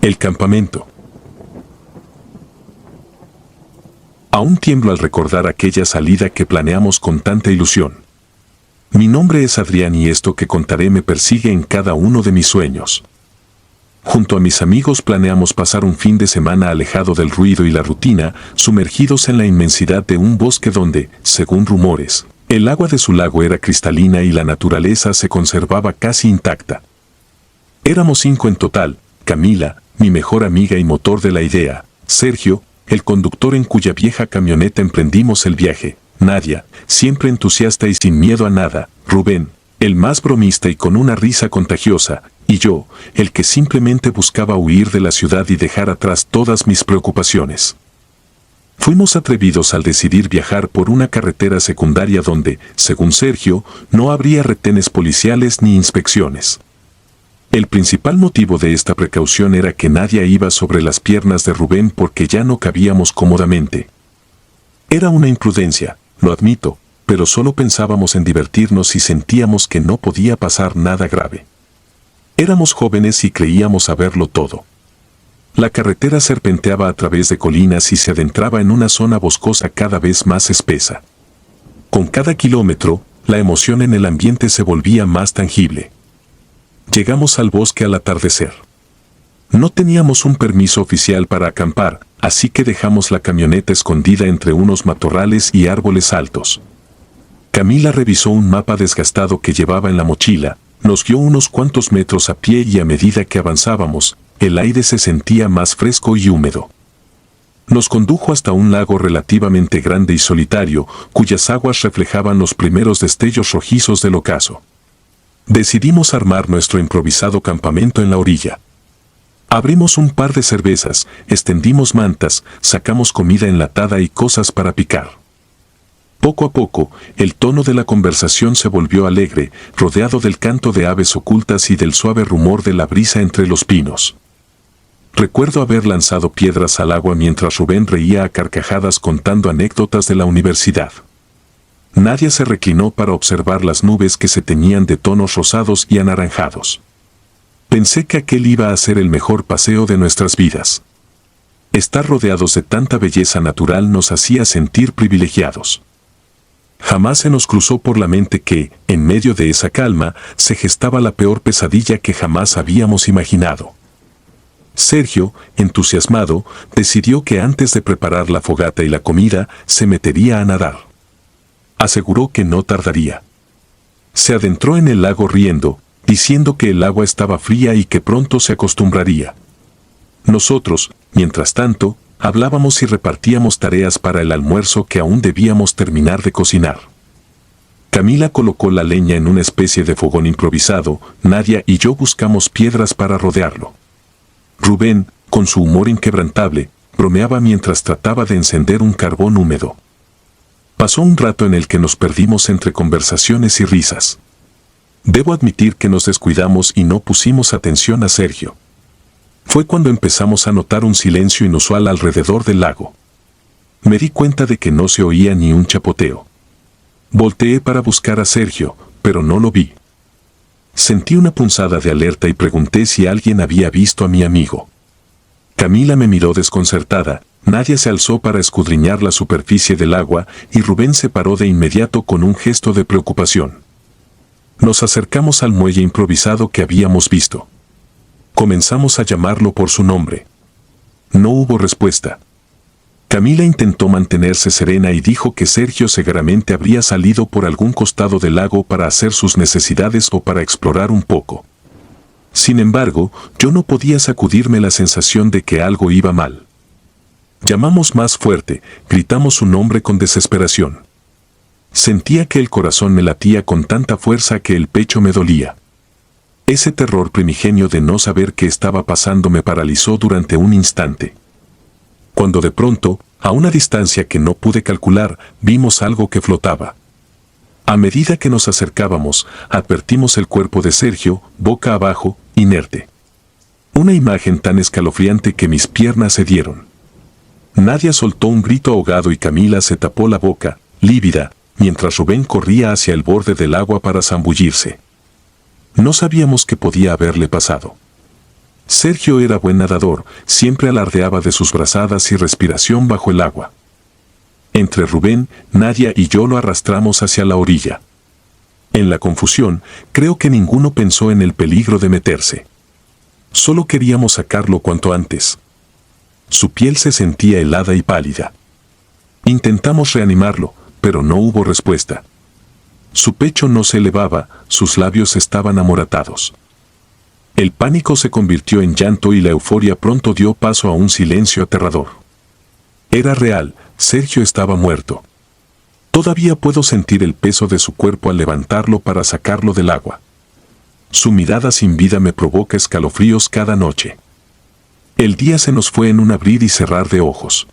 El campamento. Aún tiemblo al recordar aquella salida que planeamos con tanta ilusión. Mi nombre es Adrián y esto que contaré me persigue en cada uno de mis sueños. Junto a mis amigos planeamos pasar un fin de semana alejado del ruido y la rutina, sumergidos en la inmensidad de un bosque donde, según rumores, el agua de su lago era cristalina y la naturaleza se conservaba casi intacta. Éramos 5 en total: Camila, mi mejor amiga y motor de la idea; Sergio, el conductor en cuya vieja camioneta emprendimos el viaje; Nadia, siempre entusiasta y sin miedo a nada; Rubén, el más bromista y con una risa contagiosa; y yo, el que simplemente buscaba huir de la ciudad y dejar atrás todas mis preocupaciones. Fuimos atrevidos al decidir viajar por una carretera secundaria donde, según Sergio, no habría retenes policiales ni inspecciones. El principal motivo de esta precaución era que Nadia iba sobre las piernas de Rubén porque ya no cabíamos cómodamente. Era una imprudencia, lo admito, pero solo pensábamos en divertirnos y sentíamos que no podía pasar nada grave. Éramos jóvenes y creíamos saberlo todo. La carretera serpenteaba a través de colinas y se adentraba en una zona boscosa cada vez más espesa. Con cada kilómetro, la emoción en el ambiente se volvía más tangible. Llegamos al bosque al atardecer. No teníamos un permiso oficial para acampar, así que dejamos la camioneta escondida entre unos matorrales y árboles altos. Camila revisó un mapa desgastado que llevaba en la mochila, nos guió unos cuantos metros a pie y a medida que avanzábamos, el aire se sentía más fresco y húmedo. Nos condujo hasta un lago relativamente grande y solitario, cuyas aguas reflejaban los primeros destellos rojizos del ocaso. Decidimos armar nuestro improvisado campamento en la orilla. Abrimos un par de cervezas, extendimos mantas, sacamos comida enlatada y cosas para picar. Poco a poco, el tono de la conversación se volvió alegre, rodeado del canto de aves ocultas y del suave rumor de la brisa entre los pinos. Recuerdo haber lanzado piedras al agua mientras Rubén reía a carcajadas contando anécdotas de la universidad. Nadia se reclinó para observar las nubes que se teñían de tonos rosados y anaranjados. Pensé que aquel iba a ser el mejor paseo de nuestras vidas. Estar rodeados de tanta belleza natural nos hacía sentir privilegiados. Jamás se nos cruzó por la mente que, en medio de esa calma, se gestaba la peor pesadilla que jamás habíamos imaginado. Sergio, entusiasmado, decidió que antes de preparar la fogata y la comida, se metería a nadar. Aseguró que no tardaría. Se adentró en el lago riendo, diciendo que el agua estaba fría y que pronto se acostumbraría. Nosotros, mientras tanto, hablábamos y repartíamos tareas para el almuerzo que aún debíamos terminar de cocinar. Camila colocó la leña en una especie de fogón improvisado, Nadia y yo buscamos piedras para rodearlo. Rubén, con su humor inquebrantable, bromeaba mientras trataba de encender un carbón húmedo. Pasó un rato en el que nos perdimos entre conversaciones y risas. Debo admitir que nos descuidamos y no pusimos atención a Sergio. Fue cuando empezamos a notar un silencio inusual alrededor del lago. Me di cuenta de que no se oía ni un chapoteo. Volteé para buscar a Sergio, pero no lo vi. Sentí una punzada de alerta y pregunté si alguien había visto a mi amigo. Camila me miró desconcertada, Nadia se alzó para escudriñar la superficie del agua y Rubén se paró de inmediato con un gesto de preocupación. Nos acercamos al muelle improvisado que habíamos visto. Comenzamos a llamarlo por su nombre. No hubo respuesta. Camila intentó mantenerse serena y dijo que Sergio seguramente habría salido por algún costado del lago para hacer sus necesidades o para explorar un poco. Sin embargo, yo no podía sacudirme la sensación de que algo iba mal. Llamamos más fuerte, gritamos su nombre con desesperación. Sentía que el corazón me latía con tanta fuerza que el pecho me dolía. Ese terror primigenio de no saber qué estaba pasando me paralizó durante un instante. Cuando de pronto, a una distancia que no pude calcular, vimos algo que flotaba. A medida que nos acercábamos, advertimos el cuerpo de Sergio, boca abajo, inerte. Una imagen tan escalofriante que mis piernas cedieron. Nadia soltó un grito ahogado y Camila se tapó la boca, lívida, mientras Rubén corría hacia el borde del agua para zambullirse. No sabíamos qué podía haberle pasado. Sergio era buen nadador, siempre alardeaba de sus brazadas y respiración bajo el agua. Entre Rubén, Nadia y yo lo arrastramos hacia la orilla. En la confusión, creo que ninguno pensó en el peligro de meterse. Solo queríamos sacarlo cuanto antes. Su piel se sentía helada y pálida. Intentamos reanimarlo, pero no hubo respuesta. Su pecho no se elevaba, sus labios estaban amoratados. El pánico se convirtió en llanto y la euforia pronto dio paso a un silencio aterrador. Era real, Sergio estaba muerto. Todavía puedo sentir el peso de su cuerpo al levantarlo para sacarlo del agua. Su mirada sin vida me provoca escalofríos cada noche. El día se nos fue en un abrir y cerrar de ojos.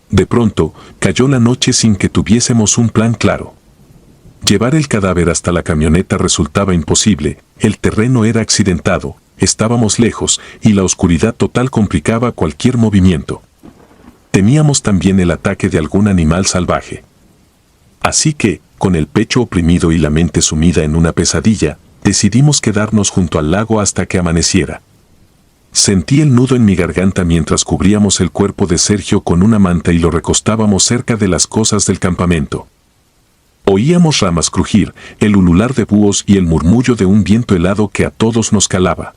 De pronto, cayó la noche sin que tuviésemos un plan claro. Llevar el cadáver hasta la camioneta resultaba imposible, el terreno era accidentado, estábamos lejos y la oscuridad total complicaba cualquier movimiento. Temíamos también el ataque de algún animal salvaje. Así que, con el pecho oprimido y la mente sumida en una pesadilla, decidimos quedarnos junto al lago hasta que amaneciera. Sentí el nudo en mi garganta mientras cubríamos el cuerpo de Sergio con una manta y lo recostábamos cerca de las cosas del campamento. Oíamos ramas crujir, el ulular de búhos y el murmullo de un viento helado que a todos nos calaba.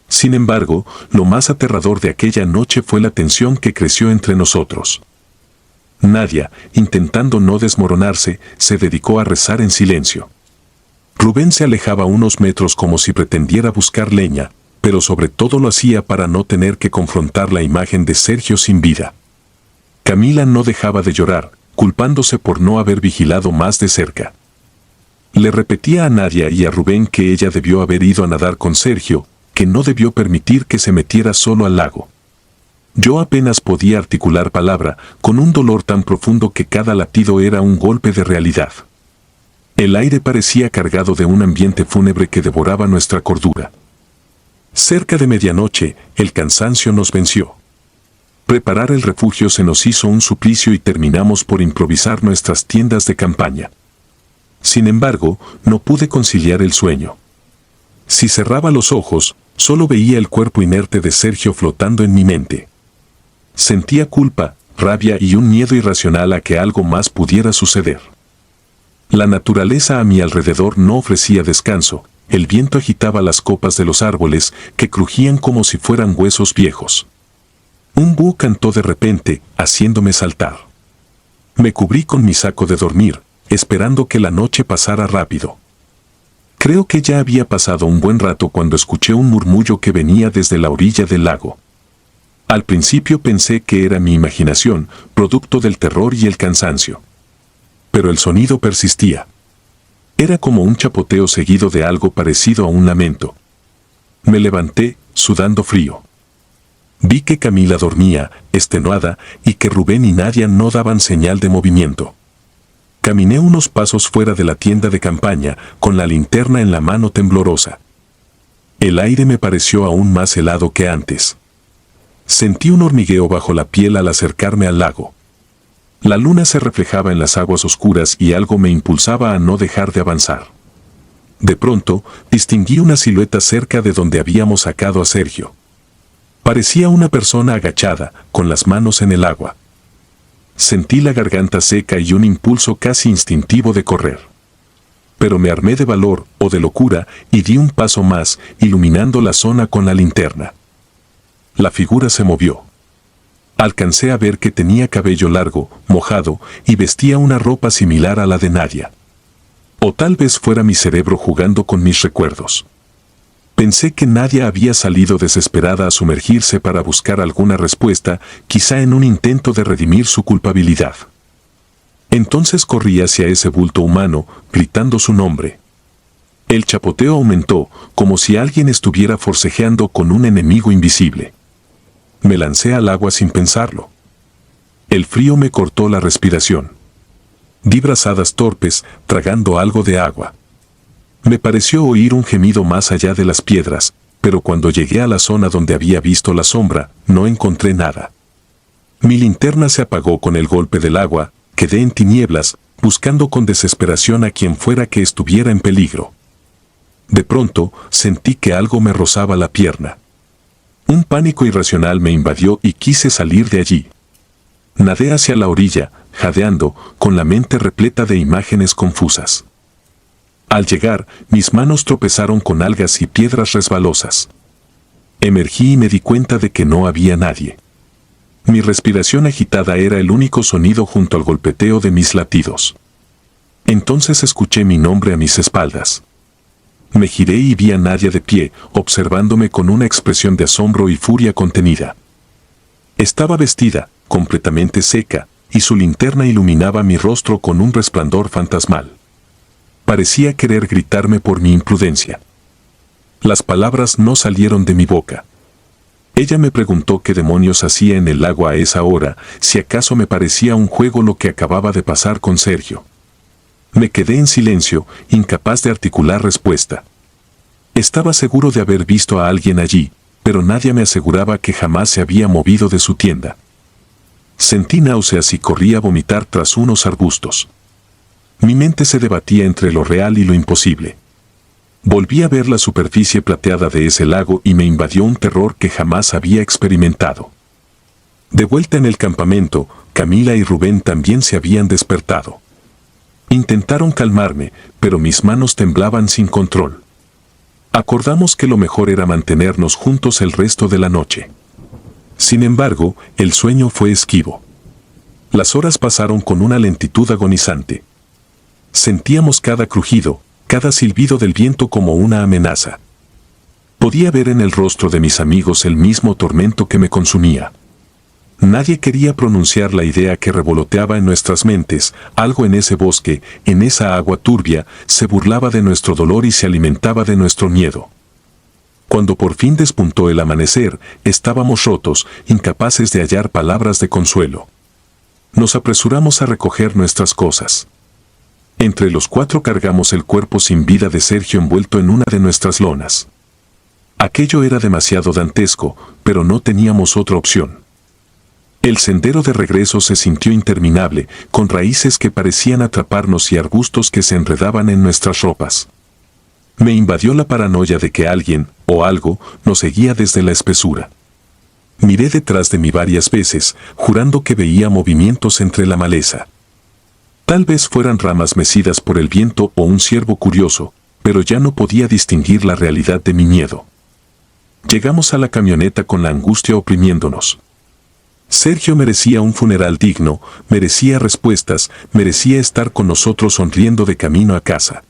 Sin embargo, lo más aterrador de aquella noche fue la tensión que creció entre nosotros. Nadia, intentando no desmoronarse, se dedicó a rezar en silencio. Rubén se alejaba unos metros como si pretendiera buscar leña, pero sobre todo lo hacía para no tener que confrontar la imagen de Sergio sin vida. Camila no dejaba de llorar, culpándose por no haber vigilado más de cerca. Le repetía a Nadia y a Rubén que ella debió haber ido a nadar con Sergio, que no debió permitir que se metiera solo al lago. Yo apenas podía articular palabra, con un dolor tan profundo que cada latido era un golpe de realidad. El aire parecía cargado de un ambiente fúnebre que devoraba nuestra cordura. Cerca de medianoche, el cansancio nos venció. Preparar el refugio se nos hizo un suplicio y terminamos por improvisar nuestras tiendas de campaña. Sin embargo, no pude conciliar el sueño. Si cerraba los ojos, solo veía el cuerpo inerte de Sergio flotando en mi mente. Sentía culpa, rabia y un miedo irracional a que algo más pudiera suceder. La naturaleza a mi alrededor no ofrecía descanso, el viento agitaba las copas de los árboles que crujían como si fueran huesos viejos. Un búho cantó de repente, haciéndome saltar. Me cubrí con mi saco de dormir, esperando que la noche pasara rápido. Creo que ya había pasado un buen rato cuando escuché un murmullo que venía desde la orilla del lago. Al principio pensé que era mi imaginación, producto del terror y el cansancio. Pero el sonido persistía. Era como un chapoteo seguido de algo parecido a un lamento. Me levanté, sudando frío. Vi que Camila dormía, extenuada, y que Rubén y Nadia no daban señal de movimiento. Caminé unos pasos fuera de la tienda de campaña, con la linterna en la mano temblorosa. El aire me pareció aún más helado que antes. Sentí un hormigueo bajo la piel al acercarme al lago. La luna se reflejaba en las aguas oscuras y algo me impulsaba a no dejar de avanzar. De pronto, distinguí una silueta cerca de donde habíamos sacado a Sergio. Parecía una persona agachada, con las manos en el agua. Sentí la garganta seca y un impulso casi instintivo de correr. Pero me armé de valor o de locura y di un paso más, iluminando la zona con la linterna. La figura se movió. Alcancé a ver que tenía cabello largo, mojado, y vestía una ropa similar a la de Nadia. O tal vez fuera mi cerebro jugando con mis recuerdos. Pensé que Nadia había salido desesperada a sumergirse para buscar alguna respuesta, quizá en un intento de redimir su culpabilidad. Entonces corrí hacia ese bulto humano, gritando su nombre. El chapoteo aumentó, como si alguien estuviera forcejeando con un enemigo invisible. Me lancé al agua sin pensarlo. El frío me cortó la respiración. Di brazadas torpes, tragando algo de agua. Me pareció oír un gemido más allá de las piedras, pero cuando llegué a la zona donde había visto la sombra, no encontré nada. Mi linterna se apagó con el golpe del agua, quedé en tinieblas, buscando con desesperación a quien fuera que estuviera en peligro. De pronto, sentí que algo me rozaba la pierna. Un pánico irracional me invadió y quise salir de allí. Nadé hacia la orilla, jadeando, con la mente repleta de imágenes confusas. Al llegar, mis manos tropezaron con algas y piedras resbalosas. Emergí y me di cuenta de que no había nadie. Mi respiración agitada era el único sonido junto al golpeteo de mis latidos. Entonces escuché mi nombre a mis espaldas. Me giré y vi a Nadia de pie, observándome con una expresión de asombro y furia contenida. Estaba vestida, completamente seca, y su linterna iluminaba mi rostro con un resplandor fantasmal. Parecía querer gritarme por mi imprudencia. Las palabras no salieron de mi boca. Ella me preguntó qué demonios hacía en el lago a esa hora, si acaso me parecía un juego lo que acababa de pasar con Sergio. Me quedé en silencio, incapaz de articular respuesta. Estaba seguro de haber visto a alguien allí, pero nadie me aseguraba que jamás se había movido de su tienda. Sentí náuseas y corrí a vomitar tras unos arbustos. Mi mente se debatía entre lo real y lo imposible. Volví a ver la superficie plateada de ese lago y me invadió un terror que jamás había experimentado. De vuelta en el campamento, Camila y Rubén también se habían despertado. Intentaron calmarme, pero mis manos temblaban sin control. Acordamos que lo mejor era mantenernos juntos el resto de la noche. Sin embargo, el sueño fue esquivo. Las horas pasaron con una lentitud agonizante. Sentíamos cada crujido, cada silbido del viento como una amenaza. Podía ver en el rostro de mis amigos el mismo tormento que me consumía. Nadie quería pronunciar la idea que revoloteaba en nuestras mentes: algo en ese bosque, en esa agua turbia, se burlaba de nuestro dolor y se alimentaba de nuestro miedo. Cuando por fin despuntó el amanecer, estábamos rotos, incapaces de hallar palabras de consuelo. Nos apresuramos a recoger nuestras cosas. Entre los 4 cargamos el cuerpo sin vida de Sergio envuelto en una de nuestras lonas. Aquello era demasiado dantesco, pero no teníamos otra opción. El sendero de regreso se sintió interminable, con raíces que parecían atraparnos y arbustos que se enredaban en nuestras ropas. Me invadió la paranoia de que alguien, o algo, nos seguía desde la espesura. Miré detrás de mí varias veces, jurando que veía movimientos entre la maleza. Tal vez fueran ramas mecidas por el viento o un ciervo curioso, pero ya no podía distinguir la realidad de mi miedo. Llegamos a la camioneta con la angustia oprimiéndonos. Sergio merecía un funeral digno, merecía respuestas, merecía estar con nosotros sonriendo de camino a casa.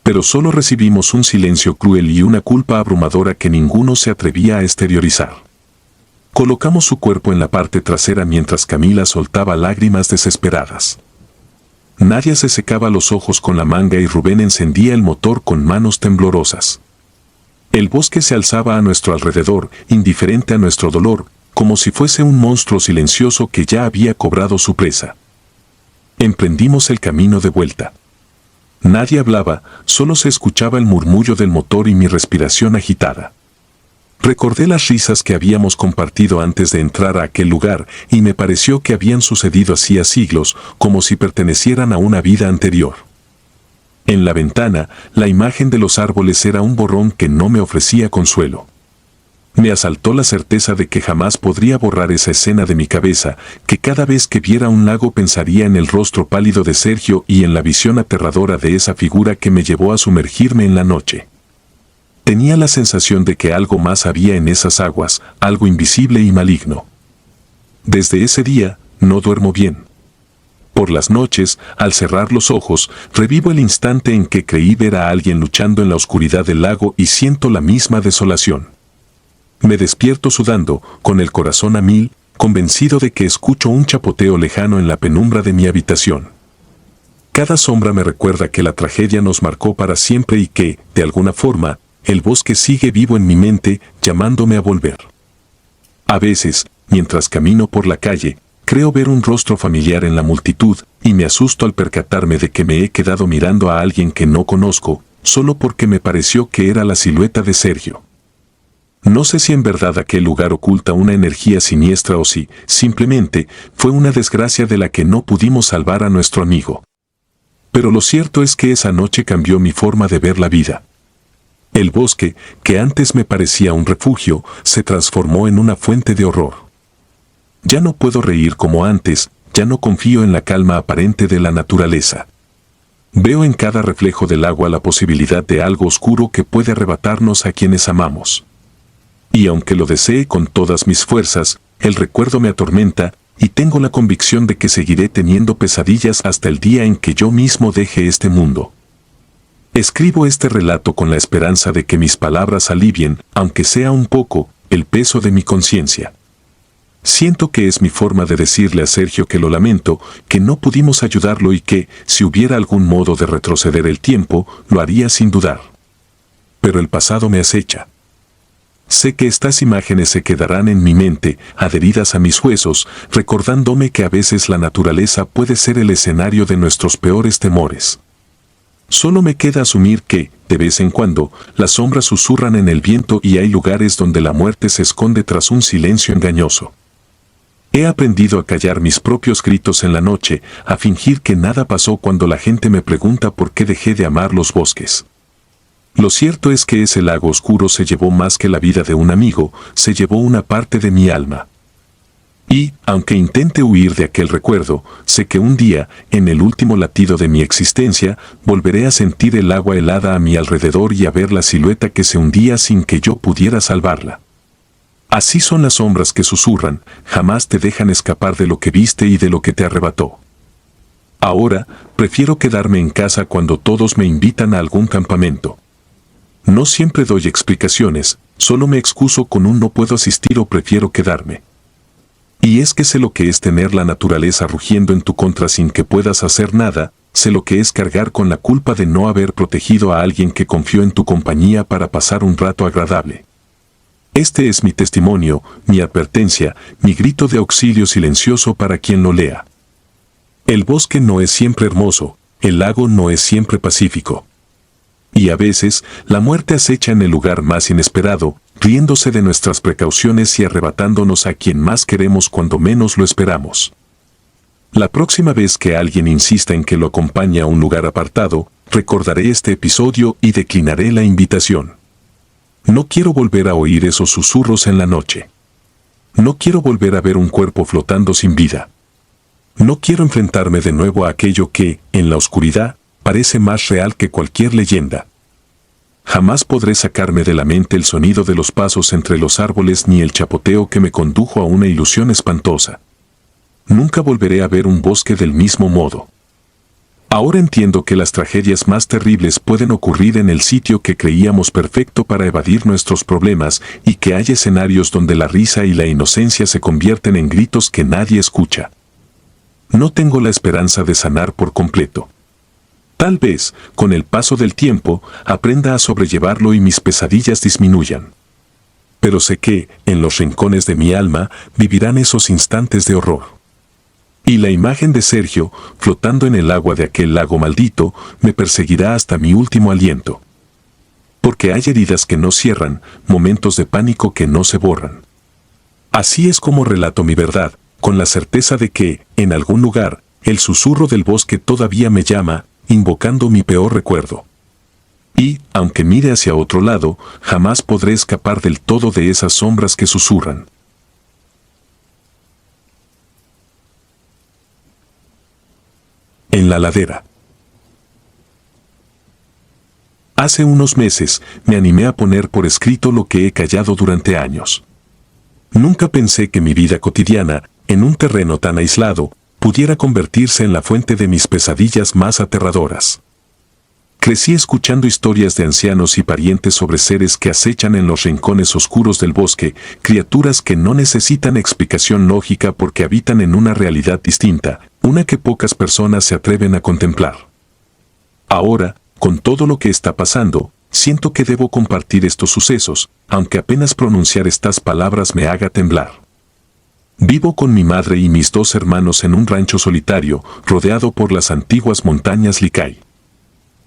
Pero solo recibimos un silencio cruel y una culpa abrumadora que ninguno se atrevía a exteriorizar. Colocamos su cuerpo en la parte trasera mientras Camila soltaba lágrimas desesperadas. Nadia se secaba los ojos con la manga y Rubén encendía el motor con manos temblorosas. El bosque se alzaba a nuestro alrededor, indiferente a nuestro dolor, como si fuese un monstruo silencioso que ya había cobrado su presa. Emprendimos el camino de vuelta. Nadie hablaba, solo se escuchaba el murmullo del motor y mi respiración agitada. Recordé las risas que habíamos compartido antes de entrar a aquel lugar y me pareció que habían sucedido hacía siglos, como si pertenecieran a una vida anterior. En la ventana, la imagen de los árboles era un borrón que no me ofrecía consuelo. Me asaltó la certeza de que jamás podría borrar esa escena de mi cabeza, que cada vez que viera un lago pensaría en el rostro pálido de Sergio y en la visión aterradora de esa figura que me llevó a sumergirme en la noche. Tenía la sensación de que algo más había en esas aguas, algo invisible y maligno. Desde ese día, no duermo bien. Por las noches, al cerrar los ojos, revivo el instante en que creí ver a alguien luchando en la oscuridad del lago y siento la misma desolación. Me despierto sudando, con el corazón a mil, convencido de que escucho un chapoteo lejano en la penumbra de mi habitación. Cada sombra me recuerda que la tragedia nos marcó para siempre y que, de alguna forma, el bosque sigue vivo en mi mente, llamándome a volver. A veces, mientras camino por la calle, creo ver un rostro familiar en la multitud, y me asusto al percatarme de que me he quedado mirando a alguien que no conozco, solo porque me pareció que era la silueta de Sergio. No sé si en verdad aquel lugar oculta una energía siniestra o si, simplemente, fue una desgracia de la que no pudimos salvar a nuestro amigo. Pero lo cierto es que esa noche cambió mi forma de ver la vida. El bosque, que antes me parecía un refugio, se transformó en una fuente de horror. Ya no puedo reír como antes, ya no confío en la calma aparente de la naturaleza. Veo en cada reflejo del agua la posibilidad de algo oscuro que puede arrebatarnos a quienes amamos. Y aunque lo desee con todas mis fuerzas, el recuerdo me atormenta, y tengo la convicción de que seguiré teniendo pesadillas hasta el día en que yo mismo deje este mundo. Escribo este relato con la esperanza de que mis palabras alivien, aunque sea un poco, el peso de mi conciencia. Siento que es mi forma de decirle a Sergio que lo lamento, que no pudimos ayudarlo y que, si hubiera algún modo de retroceder el tiempo, lo haría sin dudar. Pero el pasado me acecha. Sé que estas imágenes se quedarán en mi mente, adheridas a mis huesos, recordándome que a veces la naturaleza puede ser el escenario de nuestros peores temores. Solo me queda asumir que, de vez en cuando, las sombras susurran en el viento y hay lugares donde la muerte se esconde tras un silencio engañoso. He aprendido a callar mis propios gritos en la noche, a fingir que nada pasó cuando la gente me pregunta por qué dejé de amar los bosques. Lo cierto es que ese lago oscuro se llevó más que la vida de un amigo, se llevó una parte de mi alma. Y, aunque intente huir de aquel recuerdo, sé que un día, en el último latido de mi existencia, volveré a sentir el agua helada a mi alrededor y a ver la silueta que se hundía sin que yo pudiera salvarla. Así son las sombras que susurran, jamás te dejan escapar de lo que viste y de lo que te arrebató. Ahora, prefiero quedarme en casa cuando todos me invitan a algún campamento. No siempre doy explicaciones, solo me excuso con un no puedo asistir o prefiero quedarme. Y es que sé lo que es tener la naturaleza rugiendo en tu contra sin que puedas hacer nada, sé lo que es cargar con la culpa de no haber protegido a alguien que confió en tu compañía para pasar un rato agradable. Este es mi testimonio, mi advertencia, mi grito de auxilio silencioso para quien lo lea. El bosque no es siempre hermoso, el lago no es siempre pacífico. Y a veces, la muerte acecha en el lugar más inesperado, riéndose de nuestras precauciones y arrebatándonos a quien más queremos cuando menos lo esperamos. La próxima vez que alguien insista en que lo acompañe a un lugar apartado, recordaré este episodio y declinaré la invitación. No quiero volver a oír esos susurros en la noche. No quiero volver a ver un cuerpo flotando sin vida. No quiero enfrentarme de nuevo a aquello que, en la oscuridad, parece más real que cualquier leyenda. Jamás podré sacarme de la mente el sonido de los pasos entre los árboles ni el chapoteo que me condujo a una ilusión espantosa. Nunca volveré a ver un bosque del mismo modo. Ahora entiendo que las tragedias más terribles pueden ocurrir en el sitio que creíamos perfecto para evadir nuestros problemas y que hay escenarios donde la risa y la inocencia se convierten en gritos que nadie escucha. No tengo la esperanza de sanar por completo. Tal vez, con el paso del tiempo, aprenda a sobrellevarlo y mis pesadillas disminuyan. Pero sé que, en los rincones de mi alma, vivirán esos instantes de horror. Y la imagen de Sergio, flotando en el agua de aquel lago maldito, me perseguirá hasta mi último aliento. Porque hay heridas que no cierran, momentos de pánico que no se borran. Así es como relato mi verdad, con la certeza de que, en algún lugar, el susurro del bosque todavía me llama, invocando mi peor recuerdo. Y, aunque mire hacia otro lado, jamás podré escapar del todo de esas sombras que susurran. En la ladera. Hace unos meses, me animé a poner por escrito lo que he callado durante años. Nunca pensé que mi vida cotidiana, en un terreno tan aislado, pudiera convertirse en la fuente de mis pesadillas más aterradoras. Crecí escuchando historias de ancianos y parientes sobre seres que acechan en los rincones oscuros del bosque, criaturas que no necesitan explicación lógica porque habitan en una realidad distinta, una que pocas personas se atreven a contemplar. Ahora, con todo lo que está pasando, siento que debo compartir estos sucesos, aunque apenas pronunciar estas palabras me haga temblar. Vivo con mi madre y mis dos hermanos en un rancho solitario, rodeado por las antiguas montañas Licay.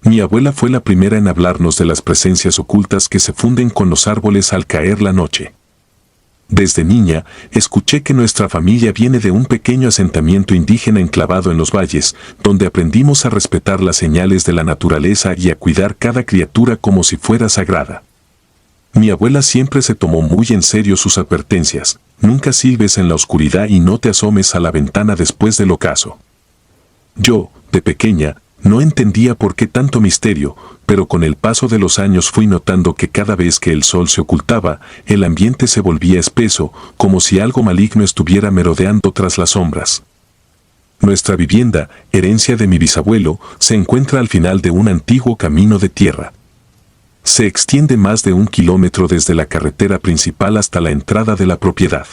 Mi abuela fue la primera en hablarnos de las presencias ocultas que se funden con los árboles al caer la noche. Desde niña, escuché que nuestra familia viene de un pequeño asentamiento indígena enclavado en los valles, donde aprendimos a respetar las señales de la naturaleza y a cuidar cada criatura como si fuera sagrada. Mi abuela siempre se tomó muy en serio sus advertencias: nunca silbes en la oscuridad y no te asomes a la ventana después del ocaso. Yo, de pequeña, no entendía por qué tanto misterio, pero con el paso de los años fui notando que cada vez que el sol se ocultaba, el ambiente se volvía espeso, como si algo maligno estuviera merodeando tras las sombras. Nuestra vivienda, herencia de mi bisabuelo, se encuentra al final de un antiguo camino de tierra. Se extiende más de 1 kilómetro desde la carretera principal hasta la entrada de la propiedad.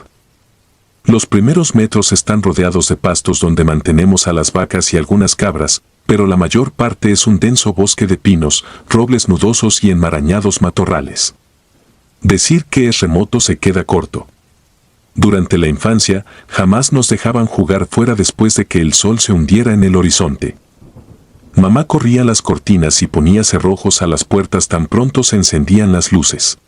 Los primeros metros están rodeados de pastos donde mantenemos a las vacas y algunas cabras, pero la mayor parte es un denso bosque de pinos, robles nudosos y enmarañados matorrales. Decir que es remoto se queda corto. Durante la infancia, jamás nos dejaban jugar fuera después de que el sol se hundiera en el horizonte. Mamá corría las cortinas y ponía cerrojos a las puertas tan pronto se encendían las luces.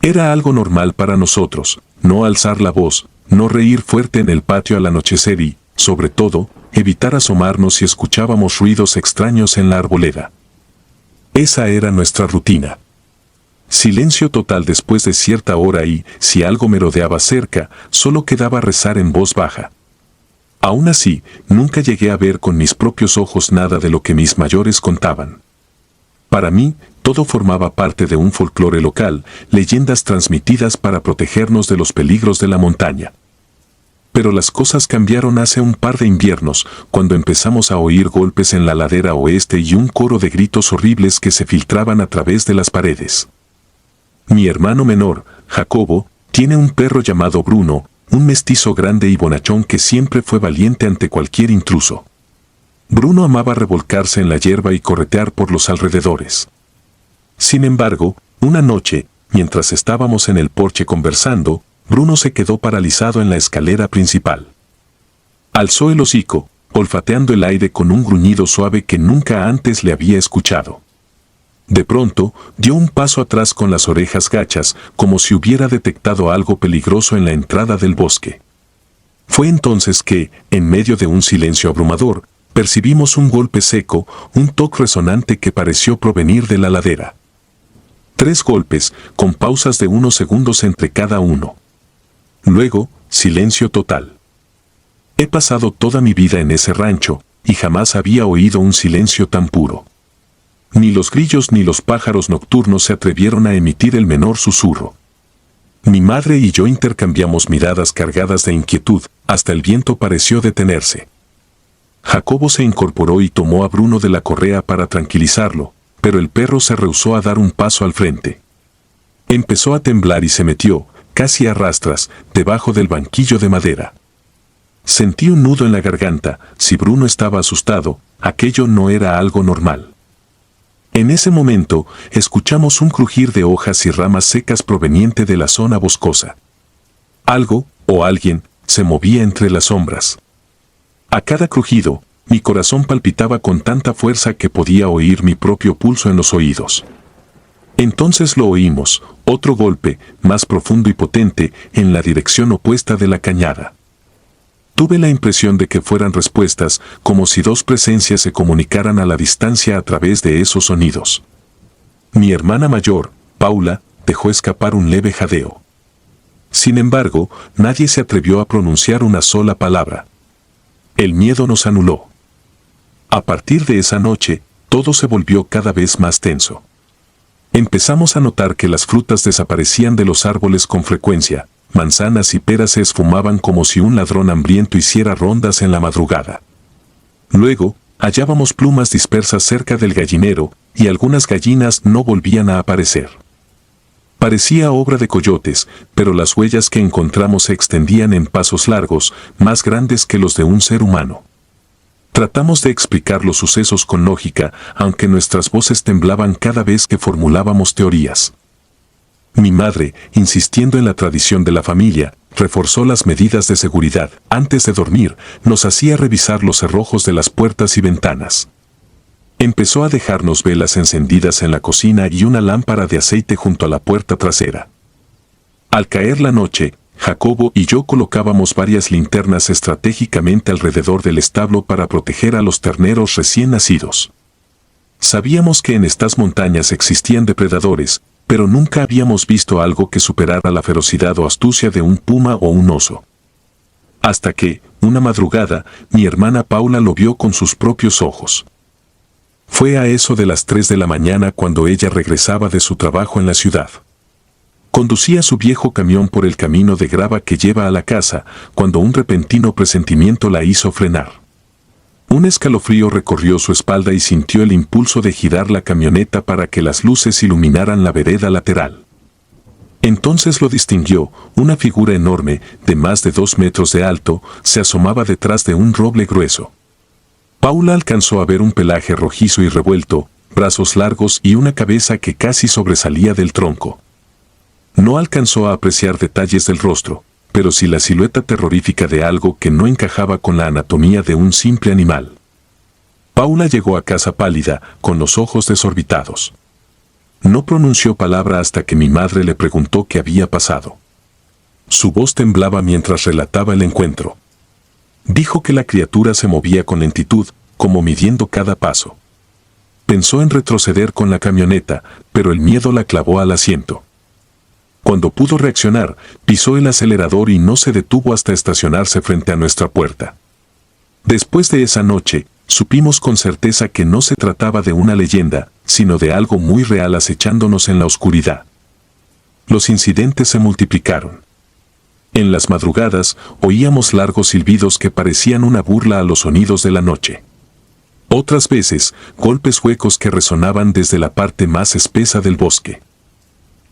Era algo normal para nosotros, no alzar la voz, no reír fuerte en el patio al anochecer y, sobre todo, evitar asomarnos si escuchábamos ruidos extraños en la arboleda. Esa era nuestra rutina. Silencio total después de cierta hora y, si algo merodeaba cerca, solo quedaba rezar en voz baja. Aún así, nunca llegué a ver con mis propios ojos nada de lo que mis mayores contaban. Para mí, todo formaba parte de un folclore local, leyendas transmitidas para protegernos de los peligros de la montaña. Pero las cosas cambiaron hace un par de inviernos, cuando empezamos a oír golpes en la ladera oeste y un coro de gritos horribles que se filtraban a través de las paredes. Mi hermano menor, Jacobo, tiene un perro llamado Bruno, un mestizo grande y bonachón que siempre fue valiente ante cualquier intruso. Bruno amaba revolcarse en la hierba y corretear por los alrededores. Sin embargo, una noche, mientras estábamos en el porche conversando, Bruno se quedó paralizado en la escalera principal. Alzó el hocico, olfateando el aire con un gruñido suave que nunca antes le había escuchado. De pronto, dio un paso atrás con las orejas gachas, como si hubiera detectado algo peligroso en la entrada del bosque. Fue entonces que, en medio de un silencio abrumador, percibimos un golpe seco, un toque resonante que pareció provenir de la ladera. 3 golpes, con pausas de unos segundos entre cada uno. Luego, silencio total. He pasado toda mi vida en ese rancho, y jamás había oído un silencio tan puro. Ni los grillos ni los pájaros nocturnos se atrevieron a emitir el menor susurro. Mi madre y yo intercambiamos miradas cargadas de inquietud, hasta el viento pareció detenerse. Jacobo se incorporó y tomó a Bruno de la correa para tranquilizarlo, pero el perro se rehusó a dar un paso al frente. Empezó a temblar y se metió, casi a rastras, debajo del banquillo de madera. Sentí un nudo en la garganta. Si Bruno estaba asustado, aquello no era algo normal. En ese momento, escuchamos un crujir de hojas y ramas secas proveniente de la zona boscosa. Algo, o alguien, se movía entre las sombras. A cada crujido, mi corazón palpitaba con tanta fuerza que podía oír mi propio pulso en los oídos. Entonces lo oímos, otro golpe, más profundo y potente, en la dirección opuesta de la cañada. Tuve la impresión de que fueran respuestas, como si 2 presencias se comunicaran a la distancia a través de esos sonidos. Mi hermana mayor, Paula, dejó escapar un leve jadeo. Sin embargo, nadie se atrevió a pronunciar una sola palabra. El miedo nos anuló. A partir de esa noche, todo se volvió cada vez más tenso. Empezamos a notar que las frutas desaparecían de los árboles con frecuencia, manzanas y peras se esfumaban como si un ladrón hambriento hiciera rondas en la madrugada. Luego, hallábamos plumas dispersas cerca del gallinero, y algunas gallinas no volvían a aparecer. Parecía obra de coyotes, pero las huellas que encontramos se extendían en pasos largos, más grandes que los de un ser humano. Tratamos de explicar los sucesos con lógica, aunque nuestras voces temblaban cada vez que formulábamos teorías. Mi madre, insistiendo en la tradición de la familia, reforzó las medidas de seguridad. Antes de dormir, nos hacía revisar los cerrojos de las puertas y ventanas. Empezó a dejarnos velas encendidas en la cocina y una lámpara de aceite junto a la puerta trasera. Al caer la noche, Jacobo y yo colocábamos varias linternas estratégicamente alrededor del establo para proteger a los terneros recién nacidos. Sabíamos que en estas montañas existían depredadores, pero nunca habíamos visto algo que superara la ferocidad o astucia de un puma o un oso. Hasta que, una madrugada, mi hermana Paula lo vio con sus propios ojos. Fue a eso de las 3 de la mañana cuando ella regresaba de su trabajo en la ciudad. Conducía su viejo camión por el camino de grava que lleva a la casa, cuando un repentino presentimiento la hizo frenar. Un escalofrío recorrió su espalda y sintió el impulso de girar la camioneta para que las luces iluminaran la vereda lateral. Entonces lo distinguió, una figura enorme, de más de 2 metros de alto, se asomaba detrás de un roble grueso. Paula alcanzó a ver un pelaje rojizo y revuelto, brazos largos y una cabeza que casi sobresalía del tronco. No alcanzó a apreciar detalles del rostro, pero sí la silueta terrorífica de algo que no encajaba con la anatomía de un simple animal. Paula llegó a casa pálida, con los ojos desorbitados. No pronunció palabra hasta que mi madre le preguntó qué había pasado. Su voz temblaba mientras relataba el encuentro. Dijo que la criatura se movía con lentitud, como midiendo cada paso. Pensó en retroceder con la camioneta, pero el miedo la clavó al asiento. Cuando pudo reaccionar, pisó el acelerador y no se detuvo hasta estacionarse frente a nuestra puerta. Después de esa noche, supimos con certeza que no se trataba de una leyenda, sino de algo muy real acechándonos en la oscuridad. Los incidentes se multiplicaron. En las madrugadas, oíamos largos silbidos que parecían una burla a los sonidos de la noche. Otras veces, golpes huecos que resonaban desde la parte más espesa del bosque.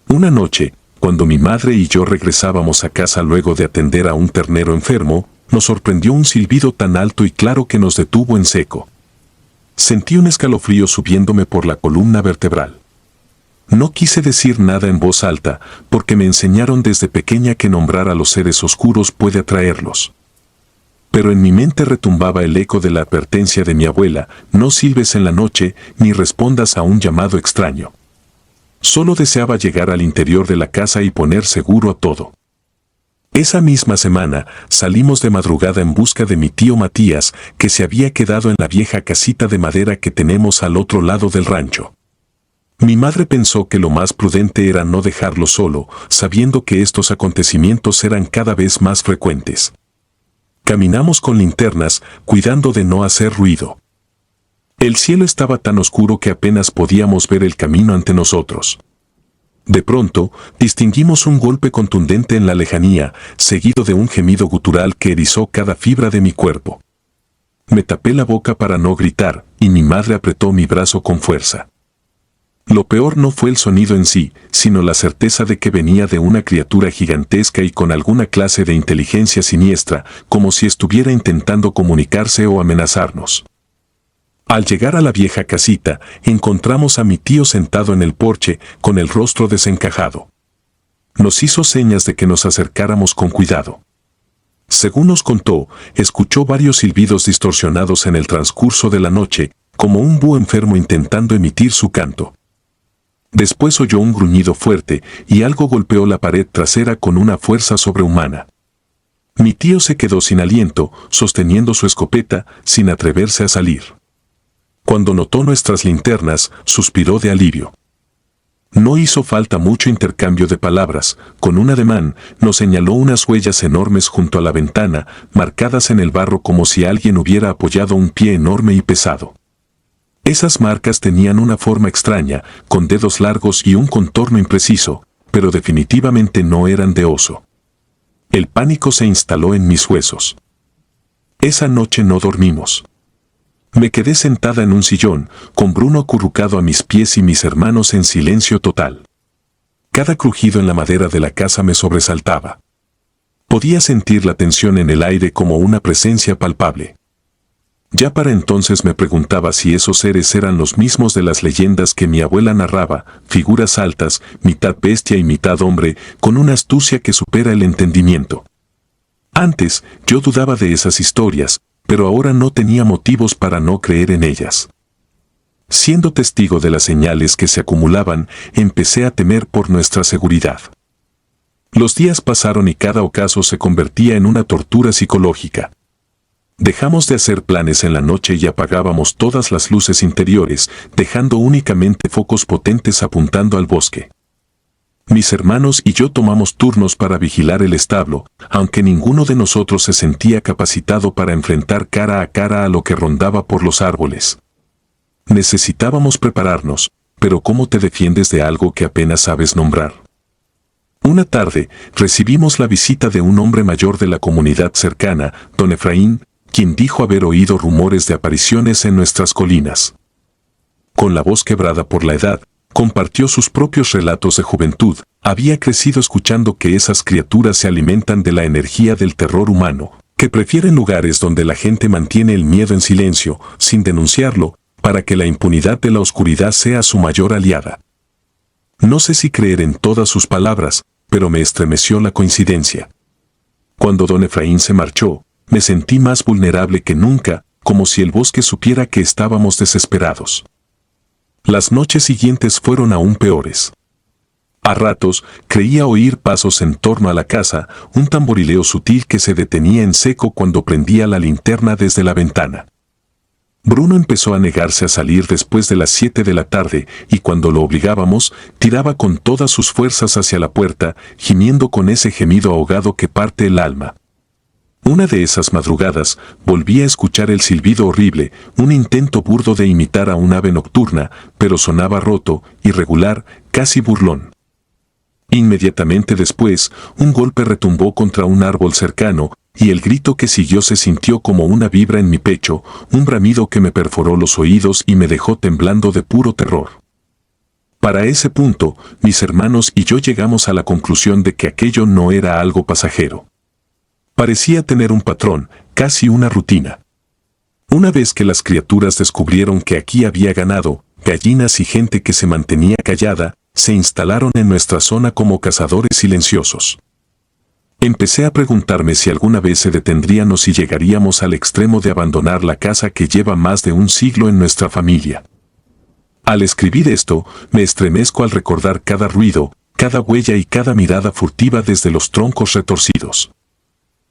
Una noche, cuando mi madre y yo regresábamos a casa luego de atender a un ternero enfermo, nos sorprendió un silbido tan alto y claro que nos detuvo en seco. Sentí un escalofrío subiéndome por la columna vertebral. No quise decir nada en voz alta, porque me enseñaron desde pequeña que nombrar a los seres oscuros puede atraerlos. Pero en mi mente retumbaba el eco de la advertencia de mi abuela: no silbes en la noche, ni respondas a un llamado extraño. Solo deseaba llegar al interior de la casa y poner seguro a todo. Esa misma semana, salimos de madrugada en busca de mi tío Matías, que se había quedado en la vieja casita de madera que tenemos al otro lado del rancho. Mi madre pensó que lo más prudente era no dejarlo solo, sabiendo que estos acontecimientos eran cada vez más frecuentes. Caminamos con linternas, cuidando de no hacer ruido. El cielo estaba tan oscuro que apenas podíamos ver el camino ante nosotros. De pronto, distinguimos un golpe contundente en la lejanía, seguido de un gemido gutural que erizó cada fibra de mi cuerpo. Me tapé la boca para no gritar, y mi madre apretó mi brazo con fuerza. Lo peor no fue el sonido en sí, sino la certeza de que venía de una criatura gigantesca y con alguna clase de inteligencia siniestra, como si estuviera intentando comunicarse o amenazarnos. Al llegar a la vieja casita, encontramos a mi tío sentado en el porche, con el rostro desencajado. Nos hizo señas de que nos acercáramos con cuidado. Según nos contó, escuchó varios silbidos distorsionados en el transcurso de la noche, como un búho enfermo intentando emitir su canto. Después oyó un gruñido fuerte, y algo golpeó la pared trasera con una fuerza sobrehumana. Mi tío se quedó sin aliento, sosteniendo su escopeta, sin atreverse a salir. Cuando notó nuestras linternas, suspiró de alivio. No hizo falta mucho intercambio de palabras. Con un ademán, nos señaló unas huellas enormes junto a la ventana, marcadas en el barro como si alguien hubiera apoyado un pie enorme y pesado. Esas marcas tenían una forma extraña, con dedos largos y un contorno impreciso, pero definitivamente no eran de oso. El pánico se instaló en mis huesos. Esa noche no dormimos. Me quedé sentada en un sillón, con Bruno acurrucado a mis pies y mis hermanos en silencio total. Cada crujido en la madera de la casa me sobresaltaba. Podía sentir la tensión en el aire como una presencia palpable. Ya para entonces me preguntaba si esos seres eran los mismos de las leyendas que mi abuela narraba, figuras altas, mitad bestia y mitad hombre, con una astucia que supera el entendimiento. Antes, yo dudaba de esas historias, pero ahora no tenía motivos para no creer en ellas. Siendo testigo de las señales que se acumulaban, empecé a temer por nuestra seguridad. Los días pasaron y cada ocaso se convertía en una tortura psicológica. Dejamos de hacer planes en la noche y apagábamos todas las luces interiores, dejando únicamente focos potentes apuntando al bosque. Mis hermanos y yo tomamos turnos para vigilar el establo, aunque ninguno de nosotros se sentía capacitado para enfrentar cara a cara a lo que rondaba por los árboles. Necesitábamos prepararnos, pero ¿cómo te defiendes de algo que apenas sabes nombrar? Una tarde, recibimos la visita de un hombre mayor de la comunidad cercana, don Efraín, quien dijo haber oído rumores de apariciones en nuestras colinas. Con la voz quebrada por la edad, compartió sus propios relatos de juventud. Había crecido escuchando que esas criaturas se alimentan de la energía del terror humano, que prefieren lugares donde la gente mantiene el miedo en silencio, sin denunciarlo, para que la impunidad de la oscuridad sea su mayor aliada. No sé si creer en todas sus palabras, pero me estremeció la coincidencia. Cuando don Efraín se marchó, me sentí más vulnerable que nunca, como si el bosque supiera que estábamos desesperados. Las noches siguientes fueron aún peores. A ratos, creía oír pasos en torno a la casa, un tamborileo sutil que se detenía en seco cuando prendía la linterna desde la ventana. Bruno empezó a negarse a salir después de las 7 de la tarde y cuando lo obligábamos, tiraba con todas sus fuerzas hacia la puerta, gimiendo con ese gemido ahogado que parte el alma. Una de esas madrugadas, volví a escuchar el silbido horrible, un intento burdo de imitar a un ave nocturna, pero sonaba roto, irregular, casi burlón. Inmediatamente después, un golpe retumbó contra un árbol cercano, y el grito que siguió se sintió como una vibra en mi pecho, un bramido que me perforó los oídos y me dejó temblando de puro terror. Para ese punto, mis hermanos y yo llegamos a la conclusión de que aquello no era algo pasajero. Parecía tener un patrón, casi una rutina. Una vez que las criaturas descubrieron que aquí había ganado, gallinas y gente que se mantenía callada, se instalaron en nuestra zona como cazadores silenciosos. Empecé a preguntarme si alguna vez se detendrían o si llegaríamos al extremo de abandonar la casa que lleva más de un siglo en nuestra familia. Al escribir esto, me estremezco al recordar cada ruido, cada huella y cada mirada furtiva desde los troncos retorcidos.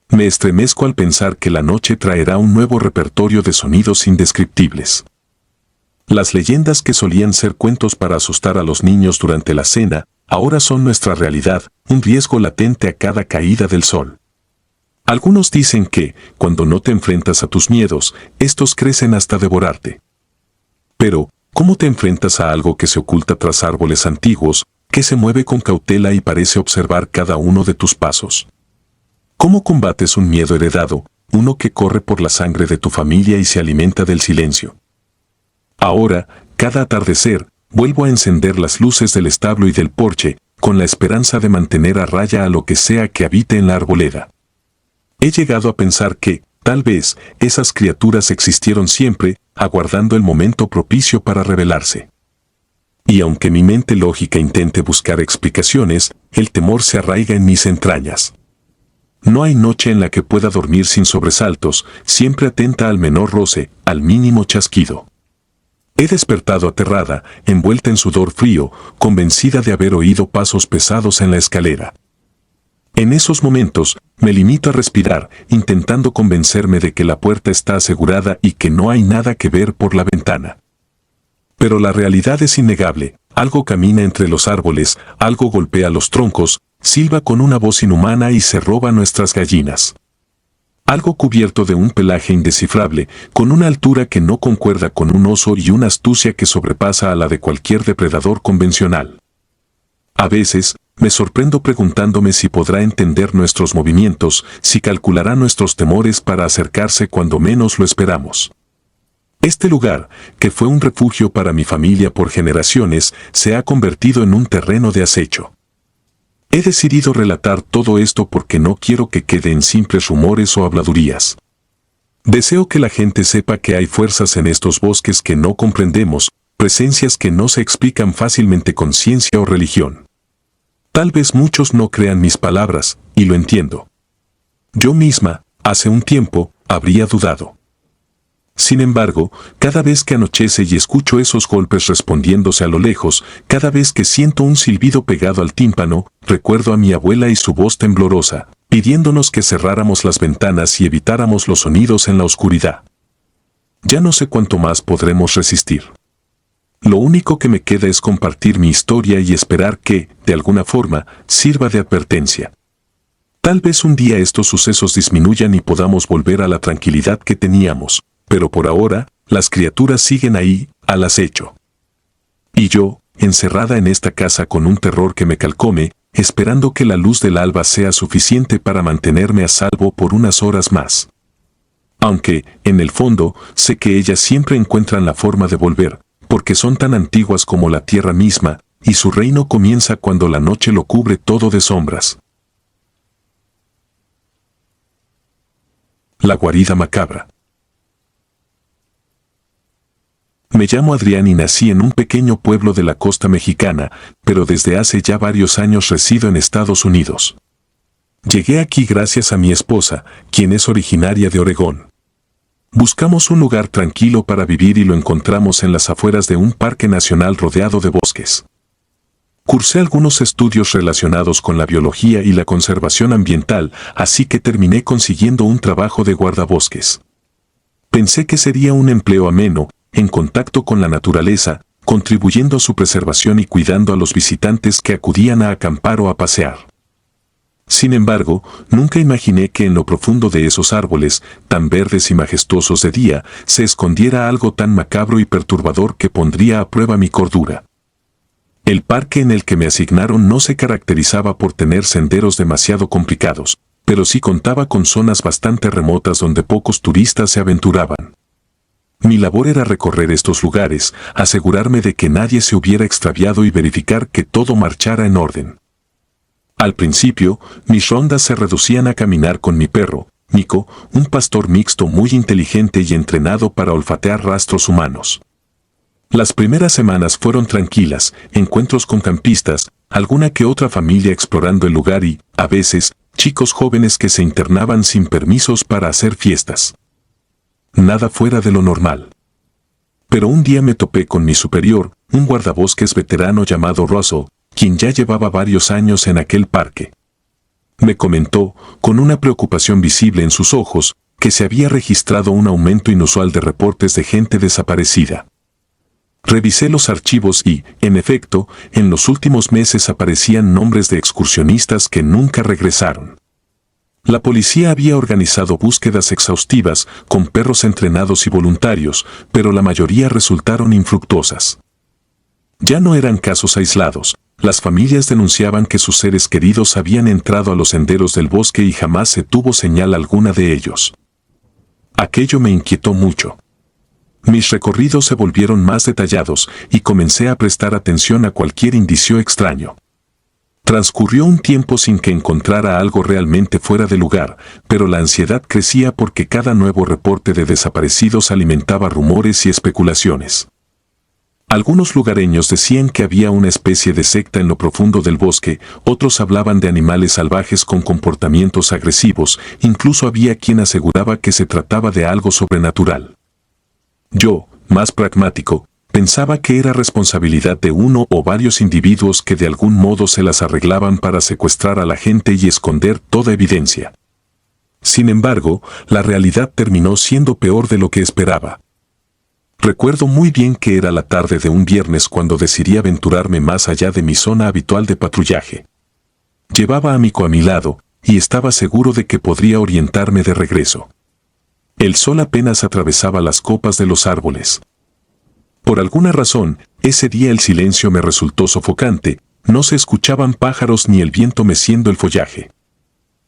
Me estremezco al pensar que la noche traerá un nuevo repertorio de sonidos indescriptibles. Las leyendas que solían ser cuentos para asustar a los niños durante la cena, ahora son nuestra realidad, un riesgo latente a cada caída del sol. Algunos dicen que, cuando no te enfrentas a tus miedos, estos crecen hasta devorarte. Pero, ¿cómo te enfrentas a algo que se oculta tras árboles antiguos, que se mueve con cautela y parece observar cada uno de tus pasos? ¿Cómo combates un miedo heredado, uno que corre por la sangre de tu familia y se alimenta del silencio? Ahora, cada atardecer, vuelvo a encender las luces del establo y del porche, con la esperanza de mantener a raya a lo que sea que habite en la arboleda. He llegado a pensar que, tal vez, esas criaturas existieron siempre, aguardando el momento propicio para revelarse. Y aunque mi mente lógica intente buscar explicaciones, el temor se arraiga en mis entrañas. No hay noche en la que pueda dormir sin sobresaltos, siempre atenta al menor roce, al mínimo chasquido. He despertado aterrada, envuelta en sudor frío, convencida de haber oído pasos pesados en la escalera. En esos momentos, me limito a respirar, intentando convencerme de que la puerta está asegurada y que no hay nada que ver por la ventana. Pero la realidad es innegable, algo camina entre los árboles, algo golpea los troncos, silba con una voz inhumana y se roba nuestras gallinas. Algo cubierto de un pelaje indescifrable, con una altura que no concuerda con un oso y una astucia que sobrepasa a la de cualquier depredador convencional. A veces, me sorprendo preguntándome si podrá entender nuestros movimientos, si calculará nuestros temores para acercarse cuando menos lo esperamos. Este lugar, que fue un refugio para mi familia por generaciones, se ha convertido en un terreno de acecho. He decidido relatar todo esto porque no quiero que quede en simples rumores o habladurías. Deseo que la gente sepa que hay fuerzas en estos bosques que no comprendemos, presencias que no se explican fácilmente con ciencia o religión. Tal vez muchos no crean mis palabras, y lo entiendo. Yo misma, hace un tiempo, habría dudado. Sin embargo, cada vez que anochece y escucho esos golpes respondiéndose a lo lejos, cada vez que siento un silbido pegado al tímpano, recuerdo a mi abuela y su voz temblorosa, pidiéndonos que cerráramos las ventanas y evitáramos los sonidos en la oscuridad. Ya no sé cuánto más podremos resistir. Lo único que me queda es compartir mi historia y esperar que, de alguna forma, sirva de advertencia. Tal vez un día estos sucesos disminuyan y podamos volver a la tranquilidad que teníamos, pero por ahora, las criaturas siguen ahí, al acecho. Y yo, encerrada en esta casa con un terror que me calcome, esperando que la luz del alba sea suficiente para mantenerme a salvo por unas horas más. Aunque, en el fondo, sé que ellas siempre encuentran la forma de volver, porque son tan antiguas como la tierra misma, y su reino comienza cuando la noche lo cubre todo de sombras. La guarida macabra. Me llamo Adrián y nací en un pequeño pueblo de la costa mexicana, pero desde hace ya varios años resido en Estados Unidos. Llegué aquí gracias a mi esposa, quien es originaria de Oregón. Buscamos un lugar tranquilo para vivir y lo encontramos en las afueras de un parque nacional rodeado de bosques. Cursé algunos estudios relacionados con la biología y la conservación ambiental, así que terminé consiguiendo un trabajo de guardabosques. Pensé que sería un empleo ameno, en contacto con la naturaleza, contribuyendo a su preservación y cuidando a los visitantes que acudían a acampar o a pasear. Sin embargo, nunca imaginé que en lo profundo de esos árboles, tan verdes y majestuosos de día, se escondiera algo tan macabro y perturbador que pondría a prueba mi cordura. El parque en el que me asignaron no se caracterizaba por tener senderos demasiado complicados, pero sí contaba con zonas bastante remotas donde pocos turistas se aventuraban. Mi labor era recorrer estos lugares, asegurarme de que nadie se hubiera extraviado y verificar que todo marchara en orden. Al principio, mis rondas se reducían a caminar con mi perro, Nico, un pastor mixto muy inteligente y entrenado para olfatear rastros humanos. Las primeras semanas fueron tranquilas, encuentros con campistas, alguna que otra familia explorando el lugar y, a veces, chicos jóvenes que se internaban sin permisos para hacer fiestas. Nada fuera de lo normal. Pero un día me topé con mi superior, un guardabosques veterano llamado Russell, quien ya llevaba varios años en aquel parque. Me comentó, con una preocupación visible en sus ojos, que se había registrado un aumento inusual de reportes de gente desaparecida. Revisé los archivos y, en efecto, en los últimos meses aparecían nombres de excursionistas que nunca regresaron. La policía había organizado búsquedas exhaustivas con perros entrenados y voluntarios, pero la mayoría resultaron infructuosas. Ya no eran casos aislados. Las familias denunciaban que sus seres queridos habían entrado a los senderos del bosque y jamás se tuvo señal alguna de ellos. Aquello me inquietó mucho. Mis recorridos se volvieron más detallados y comencé a prestar atención a cualquier indicio extraño. Transcurrió un tiempo sin que encontrara algo realmente fuera de lugar, pero la ansiedad crecía porque cada nuevo reporte de desaparecidos alimentaba rumores y especulaciones. Algunos lugareños decían que había una especie de secta en lo profundo del bosque, otros hablaban de animales salvajes con comportamientos agresivos, incluso había quien aseguraba que se trataba de algo sobrenatural. Yo, más pragmático, pensaba que era responsabilidad de uno o varios individuos que de algún modo se las arreglaban para secuestrar a la gente y esconder toda evidencia. Sin embargo, la realidad terminó siendo peor de lo que esperaba. Recuerdo muy bien que era la tarde de un viernes cuando decidí aventurarme más allá de mi zona habitual de patrullaje. Llevaba a Nico a mi lado, y estaba seguro de que podría orientarme de regreso. El sol apenas atravesaba las copas de los árboles. Por alguna razón, ese día el silencio me resultó sofocante, no se escuchaban pájaros ni el viento meciendo el follaje.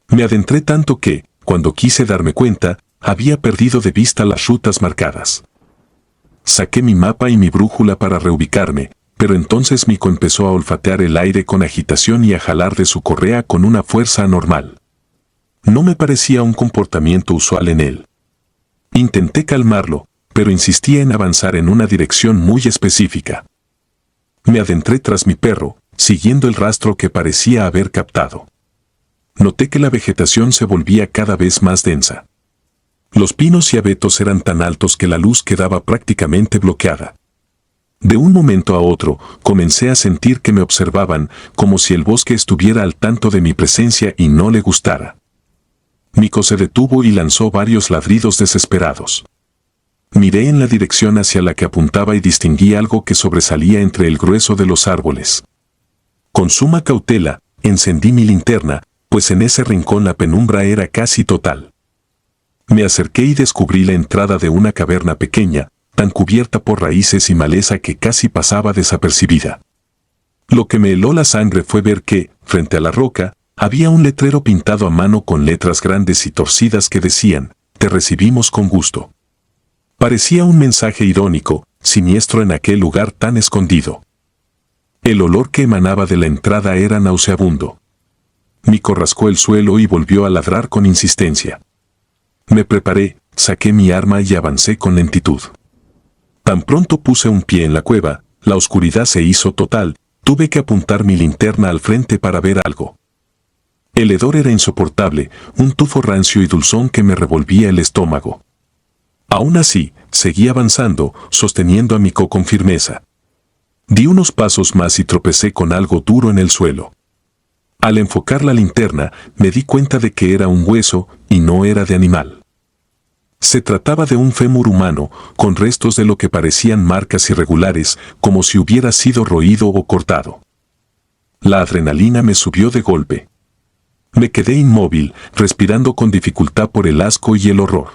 Me adentré tanto que, cuando quise darme cuenta, había perdido de vista las rutas marcadas. Saqué mi mapa y mi brújula para reubicarme, pero entonces Nico empezó a olfatear el aire con agitación y a jalar de su correa con una fuerza anormal. No me parecía un comportamiento usual en él. Intenté calmarlo, pero insistía en avanzar en una dirección muy específica. Me adentré tras mi perro, siguiendo el rastro que parecía haber captado. Noté que la vegetación se volvía cada vez más densa. Los pinos y abetos eran tan altos que la luz quedaba prácticamente bloqueada. De un momento a otro, comencé a sentir que me observaban, como si el bosque estuviera al tanto de mi presencia y no le gustara. Miko se detuvo y lanzó varios ladridos desesperados. Miré en la dirección hacia la que apuntaba y distinguí algo que sobresalía entre el grueso de los árboles. Con suma cautela, encendí mi linterna, pues en ese rincón la penumbra era casi total. Me acerqué y descubrí la entrada de una caverna pequeña, tan cubierta por raíces y maleza que casi pasaba desapercibida. Lo que me heló la sangre fue ver que, frente a la roca, había un letrero pintado a mano con letras grandes y torcidas que decían, «Te recibimos con gusto». Parecía un mensaje irónico, siniestro en aquel lugar tan escondido. El olor que emanaba de la entrada era nauseabundo. Miko rascó el suelo y volvió a ladrar con insistencia. Me preparé, saqué mi arma y avancé con lentitud. Tan pronto puse un pie en la cueva, la oscuridad se hizo total, tuve que apuntar mi linterna al frente para ver algo. El hedor era insoportable, un tufo rancio y dulzón que me revolvía el estómago. Aún así, seguí avanzando, sosteniendo a Miko con firmeza. Di unos pasos más y tropecé con algo duro en el suelo. Al enfocar la linterna, me di cuenta de que era un hueso y no era de animal. Se trataba de un fémur humano, con restos de lo que parecían marcas irregulares, como si hubiera sido roído o cortado. La adrenalina me subió de golpe. Me quedé inmóvil, respirando con dificultad por el asco y el horror.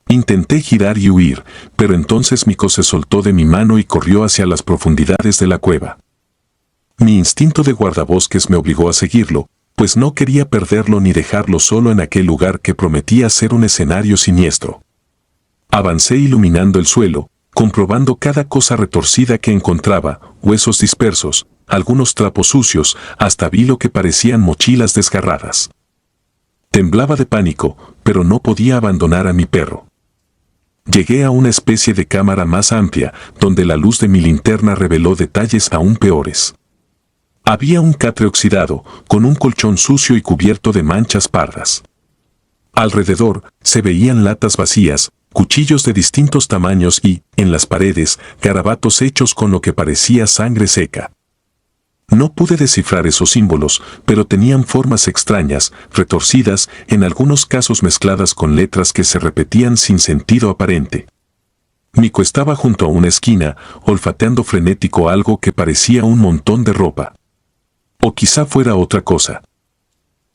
Intenté girar y huir, pero entonces Miko se soltó de mi mano y corrió hacia las profundidades de la cueva. Mi instinto de guardabosques me obligó a seguirlo, pues no quería perderlo ni dejarlo solo en aquel lugar que prometía ser un escenario siniestro. Avancé iluminando el suelo, comprobando cada cosa retorcida que encontraba, huesos dispersos, algunos trapos sucios, hasta vi lo que parecían mochilas desgarradas. Temblaba de pánico, pero no podía abandonar a mi perro. Llegué a una especie de cámara más amplia, donde la luz de mi linterna reveló detalles aún peores. Había un catre oxidado, con un colchón sucio y cubierto de manchas pardas. Alrededor, se veían latas vacías, cuchillos de distintos tamaños y, en las paredes, garabatos hechos con lo que parecía sangre seca. No pude descifrar esos símbolos, pero tenían formas extrañas, retorcidas, en algunos casos mezcladas con letras que se repetían sin sentido aparente. Miko estaba junto a una esquina, olfateando frenético algo que parecía un montón de ropa. O quizá fuera otra cosa.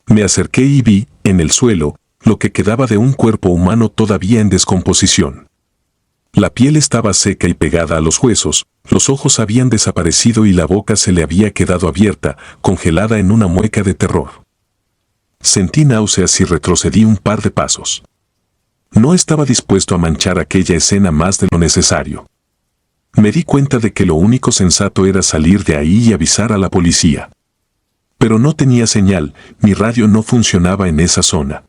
Me acerqué y vi, en el suelo, lo que quedaba de un cuerpo humano todavía en descomposición. La piel estaba seca y pegada a los huesos, los ojos habían desaparecido y la boca se le había quedado abierta, congelada en una mueca de terror. Sentí náuseas y retrocedí un par de pasos. No estaba dispuesto a manchar aquella escena más de lo necesario. Me di cuenta de que lo único sensato era salir de ahí y avisar a la policía. Pero no tenía señal, mi radio no funcionaba en esa zona.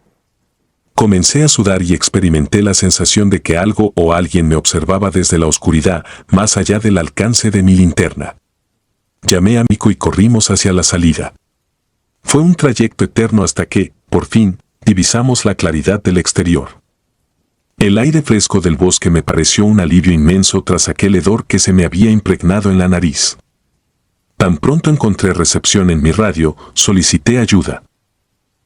Comencé a sudar y experimenté la sensación de que algo o alguien me observaba desde la oscuridad, más allá del alcance de mi linterna. Llamé a Miko y corrimos hacia la salida. Fue un trayecto eterno hasta que, por fin, divisamos la claridad del exterior. El aire fresco del bosque me pareció un alivio inmenso tras aquel hedor que se me había impregnado en la nariz. Tan pronto encontré recepción en mi radio, solicité ayuda.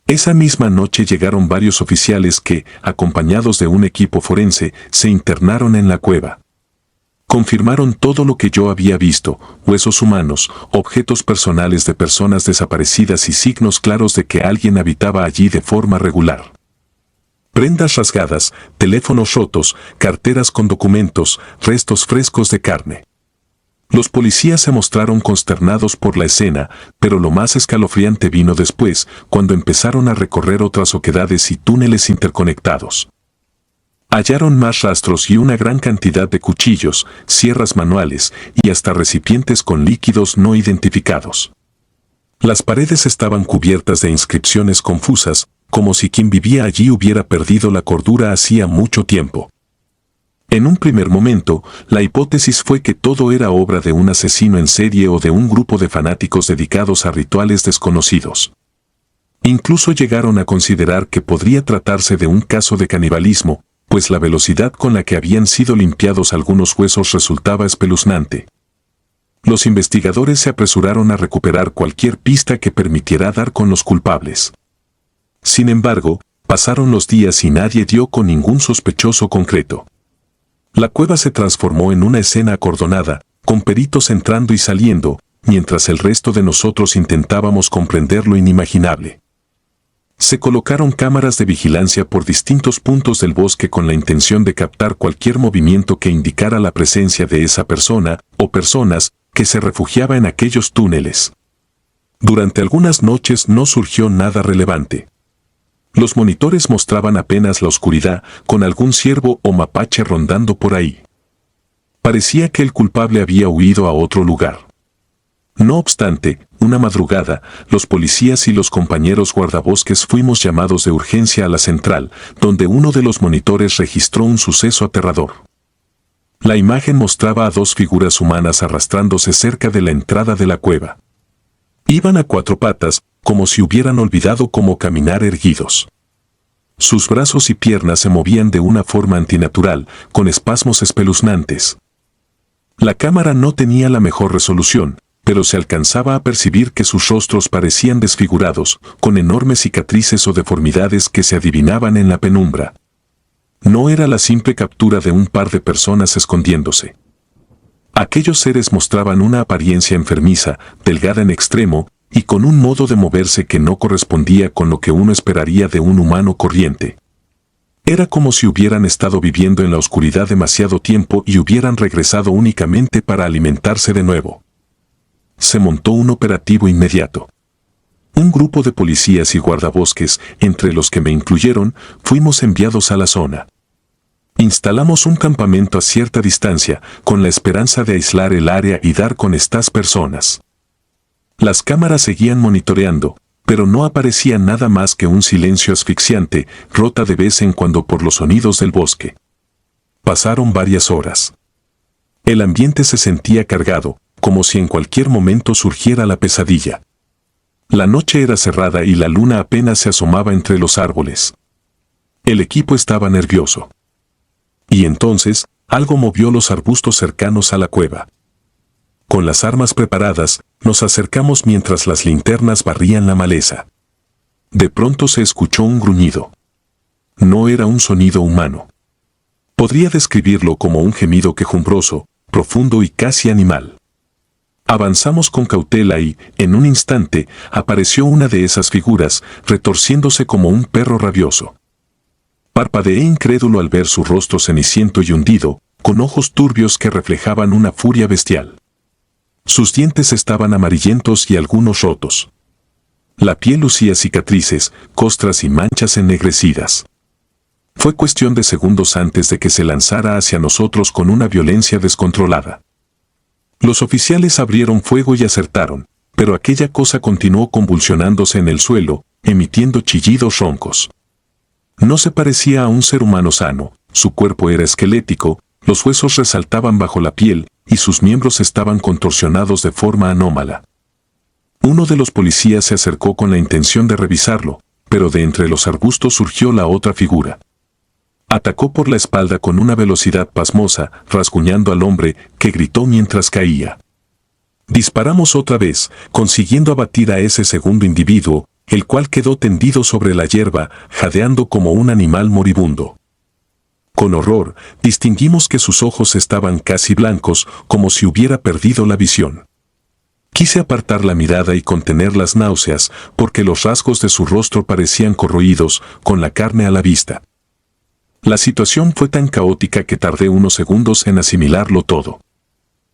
Esa misma noche llegaron varios oficiales que, acompañados de un equipo forense, se internaron en la cueva. Confirmaron todo lo que yo había visto, huesos humanos, objetos personales de personas desaparecidas y signos claros de que alguien habitaba allí de forma regular. Prendas rasgadas, teléfonos rotos, carteras con documentos, restos frescos de carne. Los policías se mostraron consternados por la escena, pero lo más escalofriante vino después, cuando empezaron a recorrer otras oquedades y túneles interconectados. Hallaron más rastros y una gran cantidad de cuchillos, sierras manuales y hasta recipientes con líquidos no identificados. Las paredes estaban cubiertas de inscripciones confusas, como si quien vivía allí hubiera perdido la cordura hacía mucho tiempo. En un primer momento, la hipótesis fue que todo era obra de un asesino en serie o de un grupo de fanáticos dedicados a rituales desconocidos. Incluso llegaron a considerar que podría tratarse de un caso de canibalismo, pues la velocidad con la que habían sido limpiados algunos huesos resultaba espeluznante. Los investigadores se apresuraron a recuperar cualquier pista que permitiera dar con los culpables. Sin embargo, pasaron los días y nadie dio con ningún sospechoso concreto. La cueva se transformó en una escena acordonada, con peritos entrando y saliendo, mientras el resto de nosotros intentábamos comprender lo inimaginable. Se colocaron cámaras de vigilancia por distintos puntos del bosque con la intención de captar cualquier movimiento que indicara la presencia de esa persona o personas que se refugiaba en aquellos túneles. Durante algunas noches no surgió nada relevante. Los monitores mostraban apenas la oscuridad, con algún ciervo o mapache rondando por ahí. Parecía que el culpable había huido a otro lugar. No obstante, una madrugada, los policías y los compañeros guardabosques fuimos llamados de urgencia a la central, donde uno de los monitores registró un suceso aterrador. La imagen mostraba a dos figuras humanas arrastrándose cerca de la entrada de la cueva. Iban a cuatro patas, como si hubieran olvidado cómo caminar erguidos. Sus brazos y piernas se movían de una forma antinatural, con espasmos espeluznantes. La cámara no tenía la mejor resolución, pero se alcanzaba a percibir que sus rostros parecían desfigurados, con enormes cicatrices o deformidades que se adivinaban en la penumbra. No era la simple captura de un par de personas escondiéndose. Aquellos seres mostraban una apariencia enfermiza, delgada en extremo, y con un modo de moverse que no correspondía con lo que uno esperaría de un humano corriente. Era como si hubieran estado viviendo en la oscuridad demasiado tiempo y hubieran regresado únicamente para alimentarse de nuevo. Se montó un operativo inmediato. Un grupo de policías y guardabosques, entre los que me incluyeron, fuimos enviados a la zona. Instalamos un campamento a cierta distancia, con la esperanza de aislar el área y dar con estas personas. Las cámaras seguían monitoreando, pero no aparecía nada más que un silencio asfixiante, rota de vez en cuando por los sonidos del bosque. Pasaron varias horas. El ambiente se sentía cargado, como si en cualquier momento surgiera la pesadilla. La noche era cerrada y la luna apenas se asomaba entre los árboles. El equipo estaba nervioso. Y entonces, algo movió los arbustos cercanos a la cueva. Con las armas preparadas, nos acercamos mientras las linternas barrían la maleza. De pronto se escuchó un gruñido. No era un sonido humano. Podría describirlo como un gemido quejumbroso, profundo y casi animal. Avanzamos con cautela y, en un instante, apareció una de esas figuras, retorciéndose como un perro rabioso. Parpadeé incrédulo al ver su rostro ceniciento y hundido, con ojos turbios que reflejaban una furia bestial. Sus dientes estaban amarillentos y algunos rotos. La piel lucía cicatrices, costras y manchas ennegrecidas. Fue cuestión de segundos antes de que se lanzara hacia nosotros con una violencia descontrolada. Los oficiales abrieron fuego y acertaron, pero aquella cosa continuó convulsionándose en el suelo, emitiendo chillidos roncos. No se parecía a un ser humano sano, su cuerpo era esquelético, los huesos resaltaban bajo la piel, y sus miembros estaban contorsionados de forma anómala. Uno de los policías se acercó con la intención de revisarlo, pero de entre los arbustos surgió la otra figura. Atacó por la espalda con una velocidad pasmosa, rasguñando al hombre, que gritó mientras caía. Disparamos otra vez, consiguiendo abatir a ese segundo individuo, el cual quedó tendido sobre la hierba, jadeando como un animal moribundo. Con horror, distinguimos que sus ojos estaban casi blancos, como si hubiera perdido la visión. Quise apartar la mirada y contener las náuseas, porque los rasgos de su rostro parecían corroídos, con la carne a la vista. La situación fue tan caótica que tardé unos segundos en asimilarlo todo.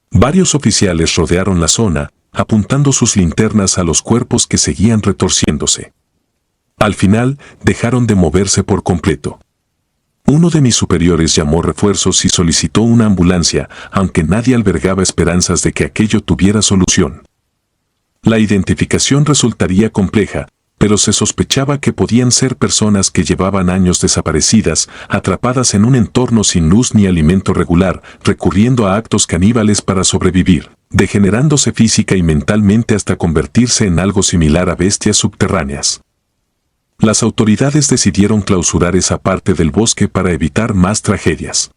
Varios oficiales rodearon la zona, apuntando sus linternas a los cuerpos que seguían retorciéndose. Al final, dejaron de moverse por completo. Uno de mis superiores llamó refuerzos y solicitó una ambulancia, aunque nadie albergaba esperanzas de que aquello tuviera solución. La identificación resultaría compleja, pero se sospechaba que podían ser personas que llevaban años desaparecidas, atrapadas en un entorno sin luz ni alimento regular, recurriendo a actos caníbales para sobrevivir, degenerándose física y mentalmente hasta convertirse en algo similar a bestias subterráneas. Las autoridades decidieron clausurar esa parte del bosque para evitar más tragedias.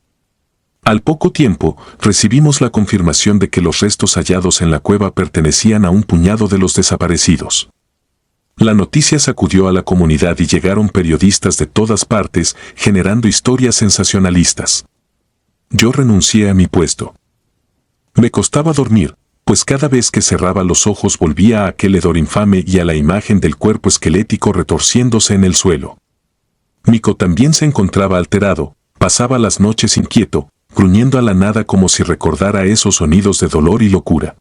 Al poco tiempo, recibimos la confirmación de que los restos hallados en la cueva pertenecían a un puñado de los desaparecidos. La noticia sacudió a la comunidad y llegaron periodistas de todas partes, generando historias sensacionalistas. Yo renuncié a mi puesto. Me costaba dormir, pues cada vez que cerraba los ojos volvía a aquel hedor infame y a la imagen del cuerpo esquelético retorciéndose en el suelo. Miko también se encontraba alterado, pasaba las noches inquieto, gruñendo a la nada como si recordara esos sonidos de dolor y locura.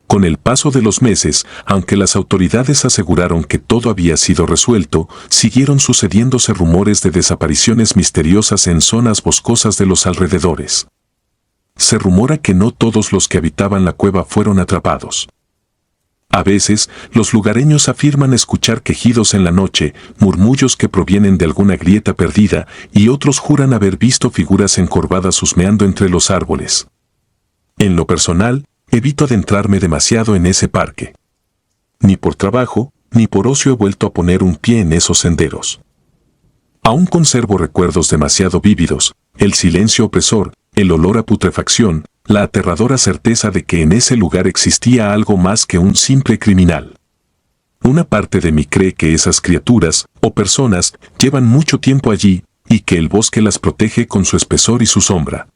Con el paso de los meses, aunque las autoridades aseguraron que todo había sido resuelto, siguieron sucediéndose rumores de desapariciones misteriosas en zonas boscosas de los alrededores. Se rumora que no todos los que habitaban la cueva fueron atrapados. A veces, los lugareños afirman escuchar quejidos en la noche, murmullos que provienen de alguna grieta perdida, y otros juran haber visto figuras encorvadas husmeando entre los árboles. En lo personal, evito adentrarme demasiado en ese parque. Ni por trabajo, ni por ocio he vuelto a poner un pie en esos senderos. Aún conservo recuerdos demasiado vívidos, el silencio opresor, el olor a putrefacción, la aterradora certeza de que en ese lugar existía algo más que un simple criminal. Una parte de mí cree que esas criaturas, o personas, llevan mucho tiempo allí, y que el bosque las protege con su espesor y su sombra.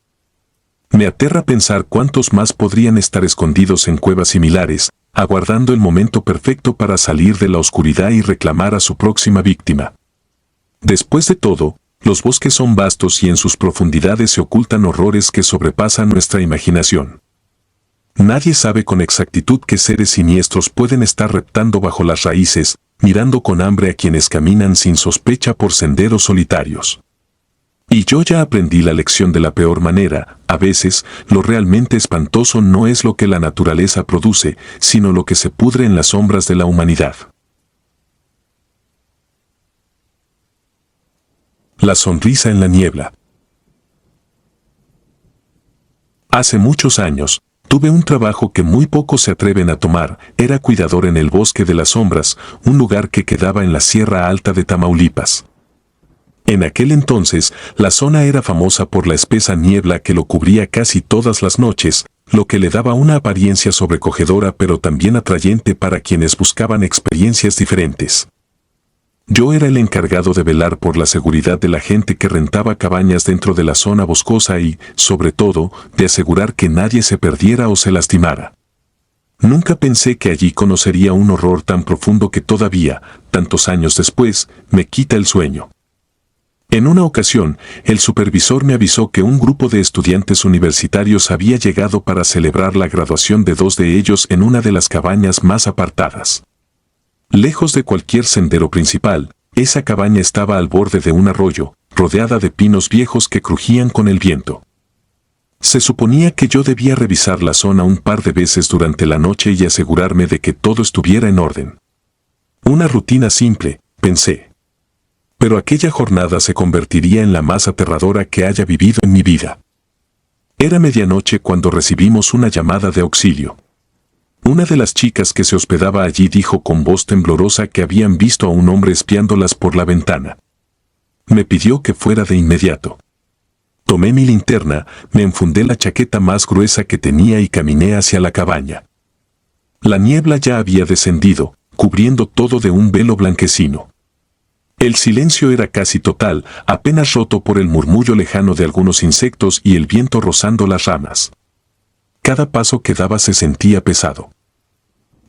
Me aterra pensar cuántos más podrían estar escondidos en cuevas similares, aguardando el momento perfecto para salir de la oscuridad y reclamar a su próxima víctima. Después de todo, los bosques son vastos y en sus profundidades se ocultan horrores que sobrepasan nuestra imaginación. Nadie sabe con exactitud qué seres siniestros pueden estar reptando bajo las raíces, mirando con hambre a quienes caminan sin sospecha por senderos solitarios. Y yo ya aprendí la lección de la peor manera. A veces, lo realmente espantoso no es lo que la naturaleza produce, sino lo que se pudre en las sombras de la humanidad. La sonrisa en la niebla. Hace muchos años, tuve un trabajo que muy pocos se atreven a tomar. Era cuidador en el Bosque de las Sombras, un lugar que quedaba en la Sierra Alta de Tamaulipas. En aquel entonces, la zona era famosa por la espesa niebla que lo cubría casi todas las noches, lo que le daba una apariencia sobrecogedora pero también atrayente para quienes buscaban experiencias diferentes. Yo era el encargado de velar por la seguridad de la gente que rentaba cabañas dentro de la zona boscosa y, sobre todo, de asegurar que nadie se perdiera o se lastimara. Nunca pensé que allí conocería un horror tan profundo que todavía, tantos años después, me quita el sueño. En una ocasión, el supervisor me avisó que un grupo de estudiantes universitarios había llegado para celebrar la graduación de 2 de ellos en una de las cabañas más apartadas. Lejos de cualquier sendero principal, esa cabaña estaba al borde de un arroyo, rodeada de pinos viejos que crujían con el viento. Se suponía que yo debía revisar la zona un par de veces durante la noche y asegurarme de que todo estuviera en orden. Una rutina simple, pensé. Pero aquella jornada se convertiría en la más aterradora que haya vivido en mi vida. Era medianoche cuando recibimos una llamada de auxilio. Una de las chicas que se hospedaba allí dijo con voz temblorosa que habían visto a un hombre espiándolas por la ventana. Me pidió que fuera de inmediato. Tomé mi linterna, me enfundé la chaqueta más gruesa que tenía y caminé hacia la cabaña. La niebla ya había descendido, cubriendo todo de un velo blanquecino. El silencio era casi total, apenas roto por el murmullo lejano de algunos insectos y el viento rozando las ramas. Cada paso que daba se sentía pesado.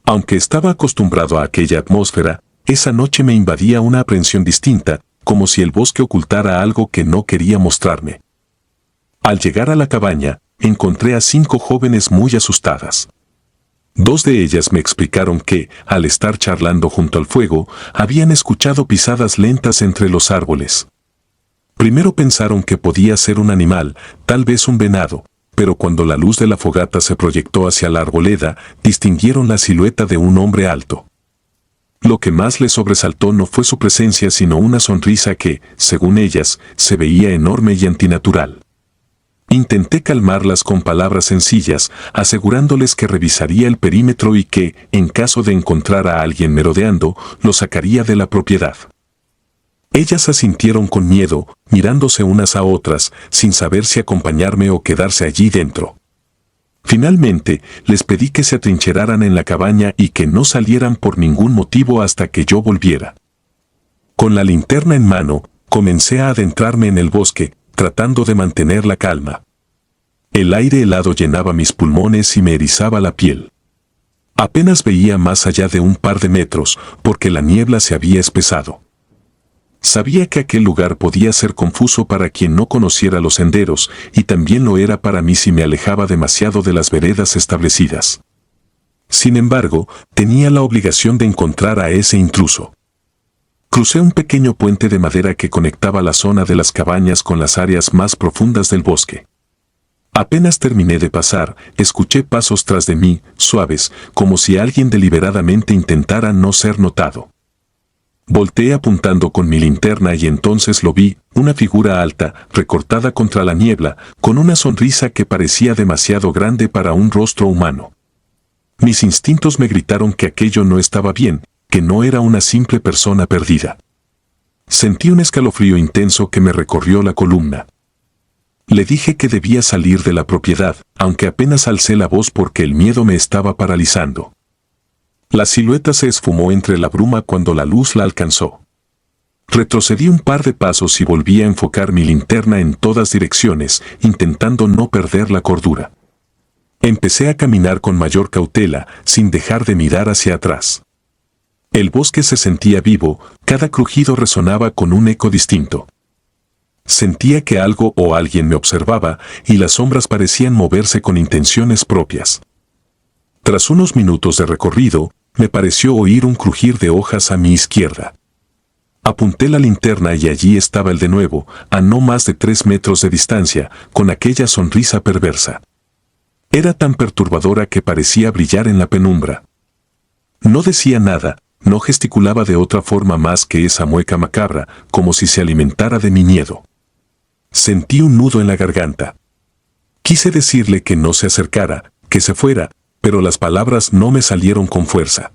Aunque estaba acostumbrado a aquella atmósfera, esa noche me invadía una aprensión distinta, como si el bosque ocultara algo que no quería mostrarme. Al llegar a la cabaña, encontré a 5 jóvenes muy asustadas. 2 de ellas me explicaron que, al estar charlando junto al fuego, habían escuchado pisadas lentas entre los árboles. Primero pensaron que podía ser un animal, tal vez un venado, pero cuando la luz de la fogata se proyectó hacia la arboleda, distinguieron la silueta de un hombre alto. Lo que más les sobresaltó no fue su presencia sino una sonrisa que, según ellas, se veía enorme y antinatural. Intenté calmarlas con palabras sencillas, asegurándoles que revisaría el perímetro y que, en caso de encontrar a alguien merodeando, lo sacaría de la propiedad. Ellas asintieron con miedo, mirándose unas a otras, sin saber si acompañarme o quedarse allí dentro. Finalmente, les pedí que se atrincheraran en la cabaña y que no salieran por ningún motivo hasta que yo volviera. Con la linterna en mano, comencé a adentrarme en el bosque, tratando de mantener la calma. El aire helado llenaba mis pulmones y me erizaba la piel. Apenas veía más allá de un par de metros, porque la niebla se había espesado. Sabía que aquel lugar podía ser confuso para quien no conociera los senderos, y también lo era para mí si me alejaba demasiado de las veredas establecidas. Sin embargo, tenía la obligación de encontrar a ese intruso. Crucé un pequeño puente de madera que conectaba la zona de las cabañas con las áreas más profundas del bosque. Apenas terminé de pasar, escuché pasos tras de mí, suaves, como si alguien deliberadamente intentara no ser notado. Volteé apuntando con mi linterna y entonces lo vi, una figura alta, recortada contra la niebla, con una sonrisa que parecía demasiado grande para un rostro humano. Mis instintos me gritaron que aquello no estaba bien, que no era una simple persona perdida. Sentí un escalofrío intenso que me recorrió la columna. Le dije que debía salir de la propiedad, aunque apenas alcé la voz porque el miedo me estaba paralizando. La silueta se esfumó entre la bruma cuando la luz la alcanzó. Retrocedí un par de pasos y volví a enfocar mi linterna en todas direcciones, intentando no perder la cordura. Empecé a caminar con mayor cautela, sin dejar de mirar hacia atrás. El bosque se sentía vivo, cada crujido resonaba con un eco distinto. Sentía que algo o alguien me observaba, y las sombras parecían moverse con intenciones propias. Tras unos minutos de recorrido, me pareció oír un crujir de hojas a mi izquierda. Apunté la linterna y allí estaba él de nuevo, a no más de 3 metros de distancia, con aquella sonrisa perversa. Era tan perturbadora que parecía brillar en la penumbra. No decía nada, no gesticulaba de otra forma más que esa mueca macabra, como si se alimentara de mi miedo. Sentí un nudo en la garganta. Quise decirle que no se acercara, que se fuera, pero las palabras no me salieron con fuerza.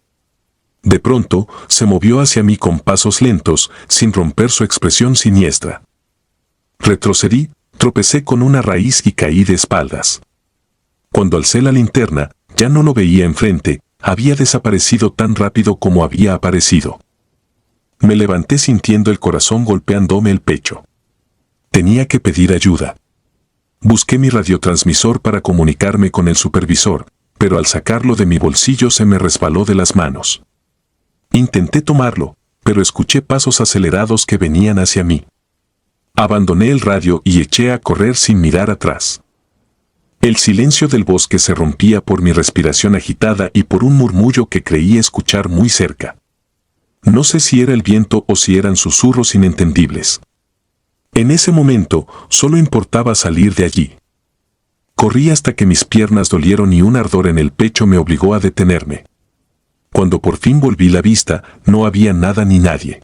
De pronto, se movió hacia mí con pasos lentos, sin romper su expresión siniestra. Retrocedí, tropecé con una raíz y caí de espaldas. Cuando alcé la linterna, ya no lo veía enfrente, había desaparecido tan rápido como había aparecido. Me levanté sintiendo el corazón golpeándome el pecho. Tenía que pedir ayuda. Busqué mi radiotransmisor para comunicarme con el supervisor, pero al sacarlo de mi bolsillo se me resbaló de las manos. Intenté tomarlo, pero escuché pasos acelerados que venían hacia mí. Abandoné el radio y eché a correr sin mirar atrás. El silencio del bosque se rompía por mi respiración agitada y por un murmullo que creí escuchar muy cerca. No sé si era el viento o si eran susurros inentendibles. En ese momento, solo importaba salir de allí. Corrí hasta que mis piernas dolieron y un ardor en el pecho me obligó a detenerme. Cuando por fin volví la vista, no había nada ni nadie.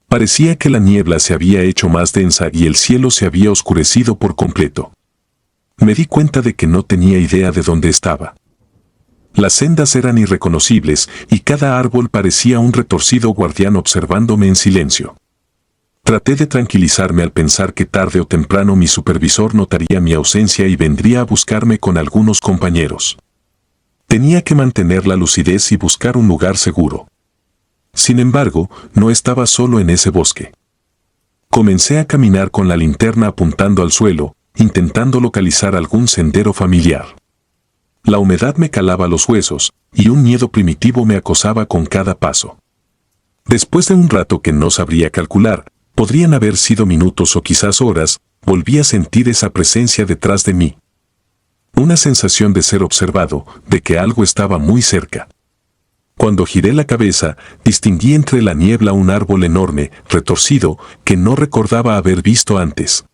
Parecía que la niebla se había hecho más densa y el cielo se había oscurecido por completo. Me di cuenta de que no tenía idea de dónde estaba. Las sendas eran irreconocibles y cada árbol parecía un retorcido guardián observándome en silencio. Traté de tranquilizarme al pensar que tarde o temprano mi supervisor notaría mi ausencia y vendría a buscarme con algunos compañeros. Tenía que mantener la lucidez y buscar un lugar seguro. Sin embargo, no estaba solo en ese bosque. Comencé a caminar con la linterna apuntando al suelo, intentando localizar algún sendero familiar. La humedad me calaba los huesos, y un miedo primitivo me acosaba con cada paso. Después de un rato que no sabría calcular, podrían haber sido minutos o quizás horas, volví a sentir esa presencia detrás de mí. Una sensación de ser observado, de que algo estaba muy cerca. Cuando giré la cabeza, distinguí entre la niebla un árbol enorme, retorcido, que no recordaba haber visto antes.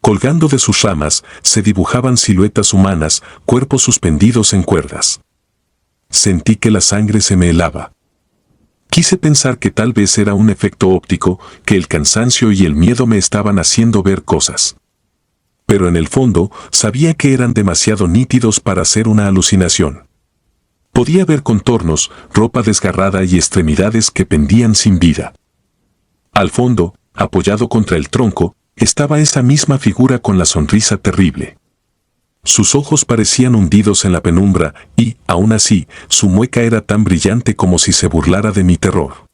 Colgando de sus ramas, se dibujaban siluetas humanas, cuerpos suspendidos en cuerdas. Sentí que la sangre se me helaba. Quise pensar que tal vez era un efecto óptico, que el cansancio y el miedo me estaban haciendo ver cosas. Pero en el fondo, sabía que eran demasiado nítidos para ser una alucinación. Podía ver contornos, ropa desgarrada y extremidades que pendían sin vida. Al fondo, apoyado contra el tronco, estaba esa misma figura con la sonrisa terrible. Sus ojos parecían hundidos en la penumbra y, aún así, su mueca era tan brillante como si se burlara de mi terror.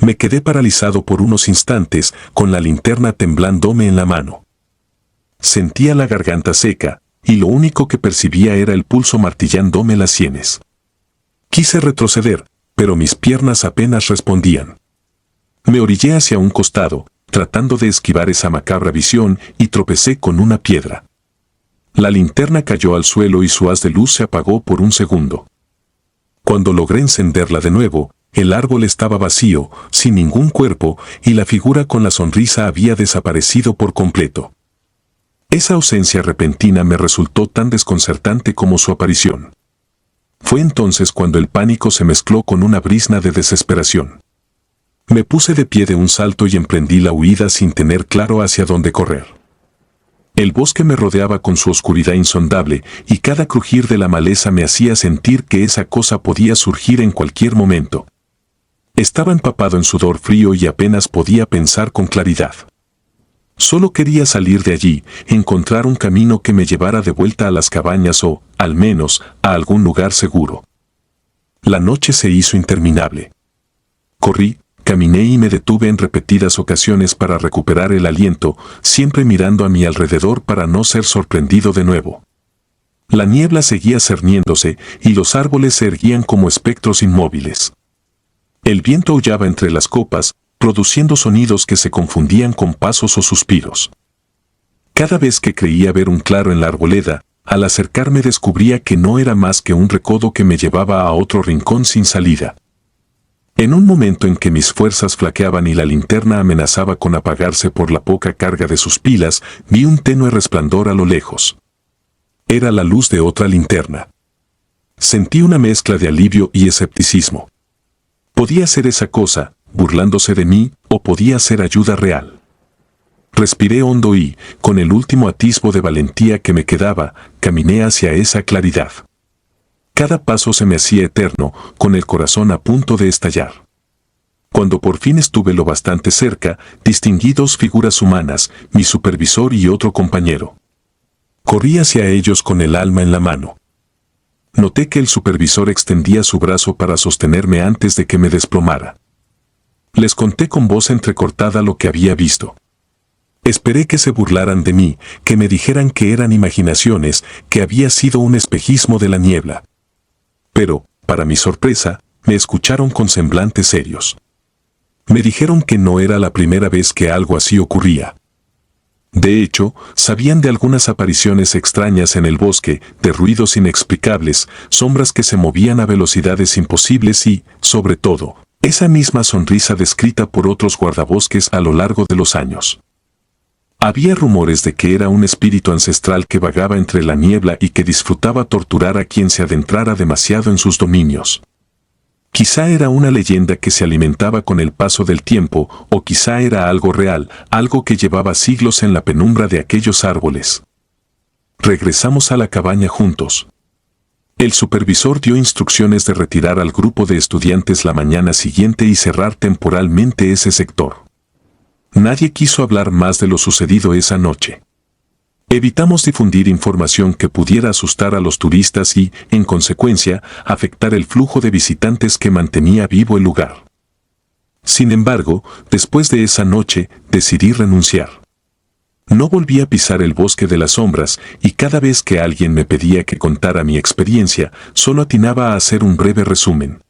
Me quedé paralizado por unos instantes, con la linterna temblándome en la mano. Sentía la garganta seca, y lo único que percibía era el pulso martillándome las sienes. Quise retroceder, pero mis piernas apenas respondían. Me orillé hacia un costado, tratando de esquivar esa macabra visión, y tropecé con una piedra. La linterna cayó al suelo y su haz de luz se apagó por un segundo. Cuando logré encenderla de nuevo, el árbol estaba vacío, sin ningún cuerpo, y la figura con la sonrisa había desaparecido por completo. Esa ausencia repentina me resultó tan desconcertante como su aparición. Fue entonces cuando el pánico se mezcló con una brizna de desesperación. Me puse de pie de un salto y emprendí la huida sin tener claro hacia dónde correr. El bosque me rodeaba con su oscuridad insondable y cada crujir de la maleza me hacía sentir que esa cosa podía surgir en cualquier momento. Estaba empapado en sudor frío y apenas podía pensar con claridad. Solo quería salir de allí, encontrar un camino que me llevara de vuelta a las cabañas o, al menos, a algún lugar seguro. La noche se hizo interminable. Corrí, caminé y me detuve en repetidas ocasiones para recuperar el aliento, siempre mirando a mi alrededor para no ser sorprendido de nuevo. La niebla seguía cerniéndose y los árboles se erguían como espectros inmóviles. El viento aullaba entre las copas, produciendo sonidos que se confundían con pasos o suspiros. Cada vez que creía ver un claro en la arboleda, al acercarme descubría que no era más que un recodo que me llevaba a otro rincón sin salida. En un momento en que mis fuerzas flaqueaban y la linterna amenazaba con apagarse por la poca carga de sus pilas, vi un tenue resplandor a lo lejos. Era la luz de otra linterna. Sentí una mezcla de alivio y escepticismo. Podía ser esa cosa, burlándose de mí, o podía ser ayuda real. Respiré hondo y, con el último atisbo de valentía que me quedaba, caminé hacia esa claridad. Cada paso se me hacía eterno, con el corazón a punto de estallar. Cuando por fin estuve lo bastante cerca, distinguí dos figuras humanas, mi supervisor y otro compañero. Corrí hacia ellos con el alma en la mano. Noté que el supervisor extendía su brazo para sostenerme antes de que me desplomara. Les conté con voz entrecortada lo que había visto. Esperé que se burlaran de mí, que me dijeran que eran imaginaciones, que había sido un espejismo de la niebla. Pero, para mi sorpresa, me escucharon con semblantes serios. Me dijeron que no era la primera vez que algo así ocurría. De hecho, sabían de algunas apariciones extrañas en el bosque, de ruidos inexplicables, sombras que se movían a velocidades imposibles y, sobre todo, esa misma sonrisa descrita por otros guardabosques a lo largo de los años. Había rumores de que era un espíritu ancestral que vagaba entre la niebla y que disfrutaba torturar a quien se adentrara demasiado en sus dominios. Quizá era una leyenda que se alimentaba con el paso del tiempo, o quizá era algo real, algo que llevaba siglos en la penumbra de aquellos árboles. Regresamos a la cabaña juntos. El supervisor dio instrucciones de retirar al grupo de estudiantes la mañana siguiente y cerrar temporalmente ese sector. Nadie quiso hablar más de lo sucedido esa noche. Evitamos difundir información que pudiera asustar a los turistas y, en consecuencia, afectar el flujo de visitantes que mantenía vivo el lugar. Sin embargo, después de esa noche, decidí renunciar. No volví a pisar el bosque de las sombras y cada vez que alguien me pedía que contara mi experiencia, solo atinaba a hacer un breve resumen.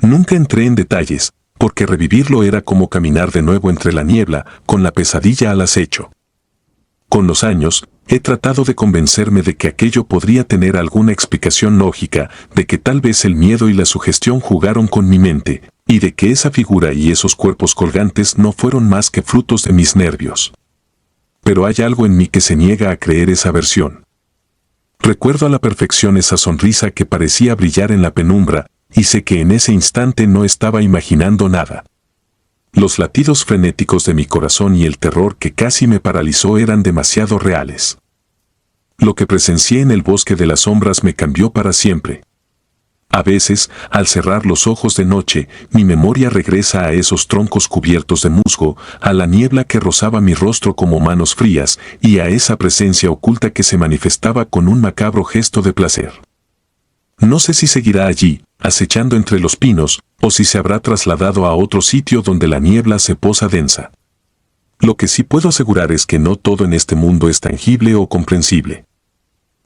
Nunca entré en detalles, porque revivirlo era como caminar de nuevo entre la niebla, con la pesadilla al acecho. Con los años, he tratado de convencerme de que aquello podría tener alguna explicación lógica, de que tal vez el miedo y la sugestión jugaron con mi mente, y de que esa figura y esos cuerpos colgantes no fueron más que frutos de mis nervios. Pero hay algo en mí que se niega a creer esa versión. Recuerdo a la perfección esa sonrisa que parecía brillar en la penumbra, y sé que en ese instante no estaba imaginando nada. Los latidos frenéticos de mi corazón y el terror que casi me paralizó eran demasiado reales. Lo que presencié en el bosque de las sombras me cambió para siempre. A veces, al cerrar los ojos de noche, mi memoria regresa a esos troncos cubiertos de musgo, a la niebla que rozaba mi rostro como manos frías, y a esa presencia oculta que se manifestaba con un macabro gesto de placer. No sé si seguirá allí, acechando entre los pinos, o si se habrá trasladado a otro sitio donde la niebla se posa densa. Lo que sí puedo asegurar es que no todo en este mundo es tangible o comprensible.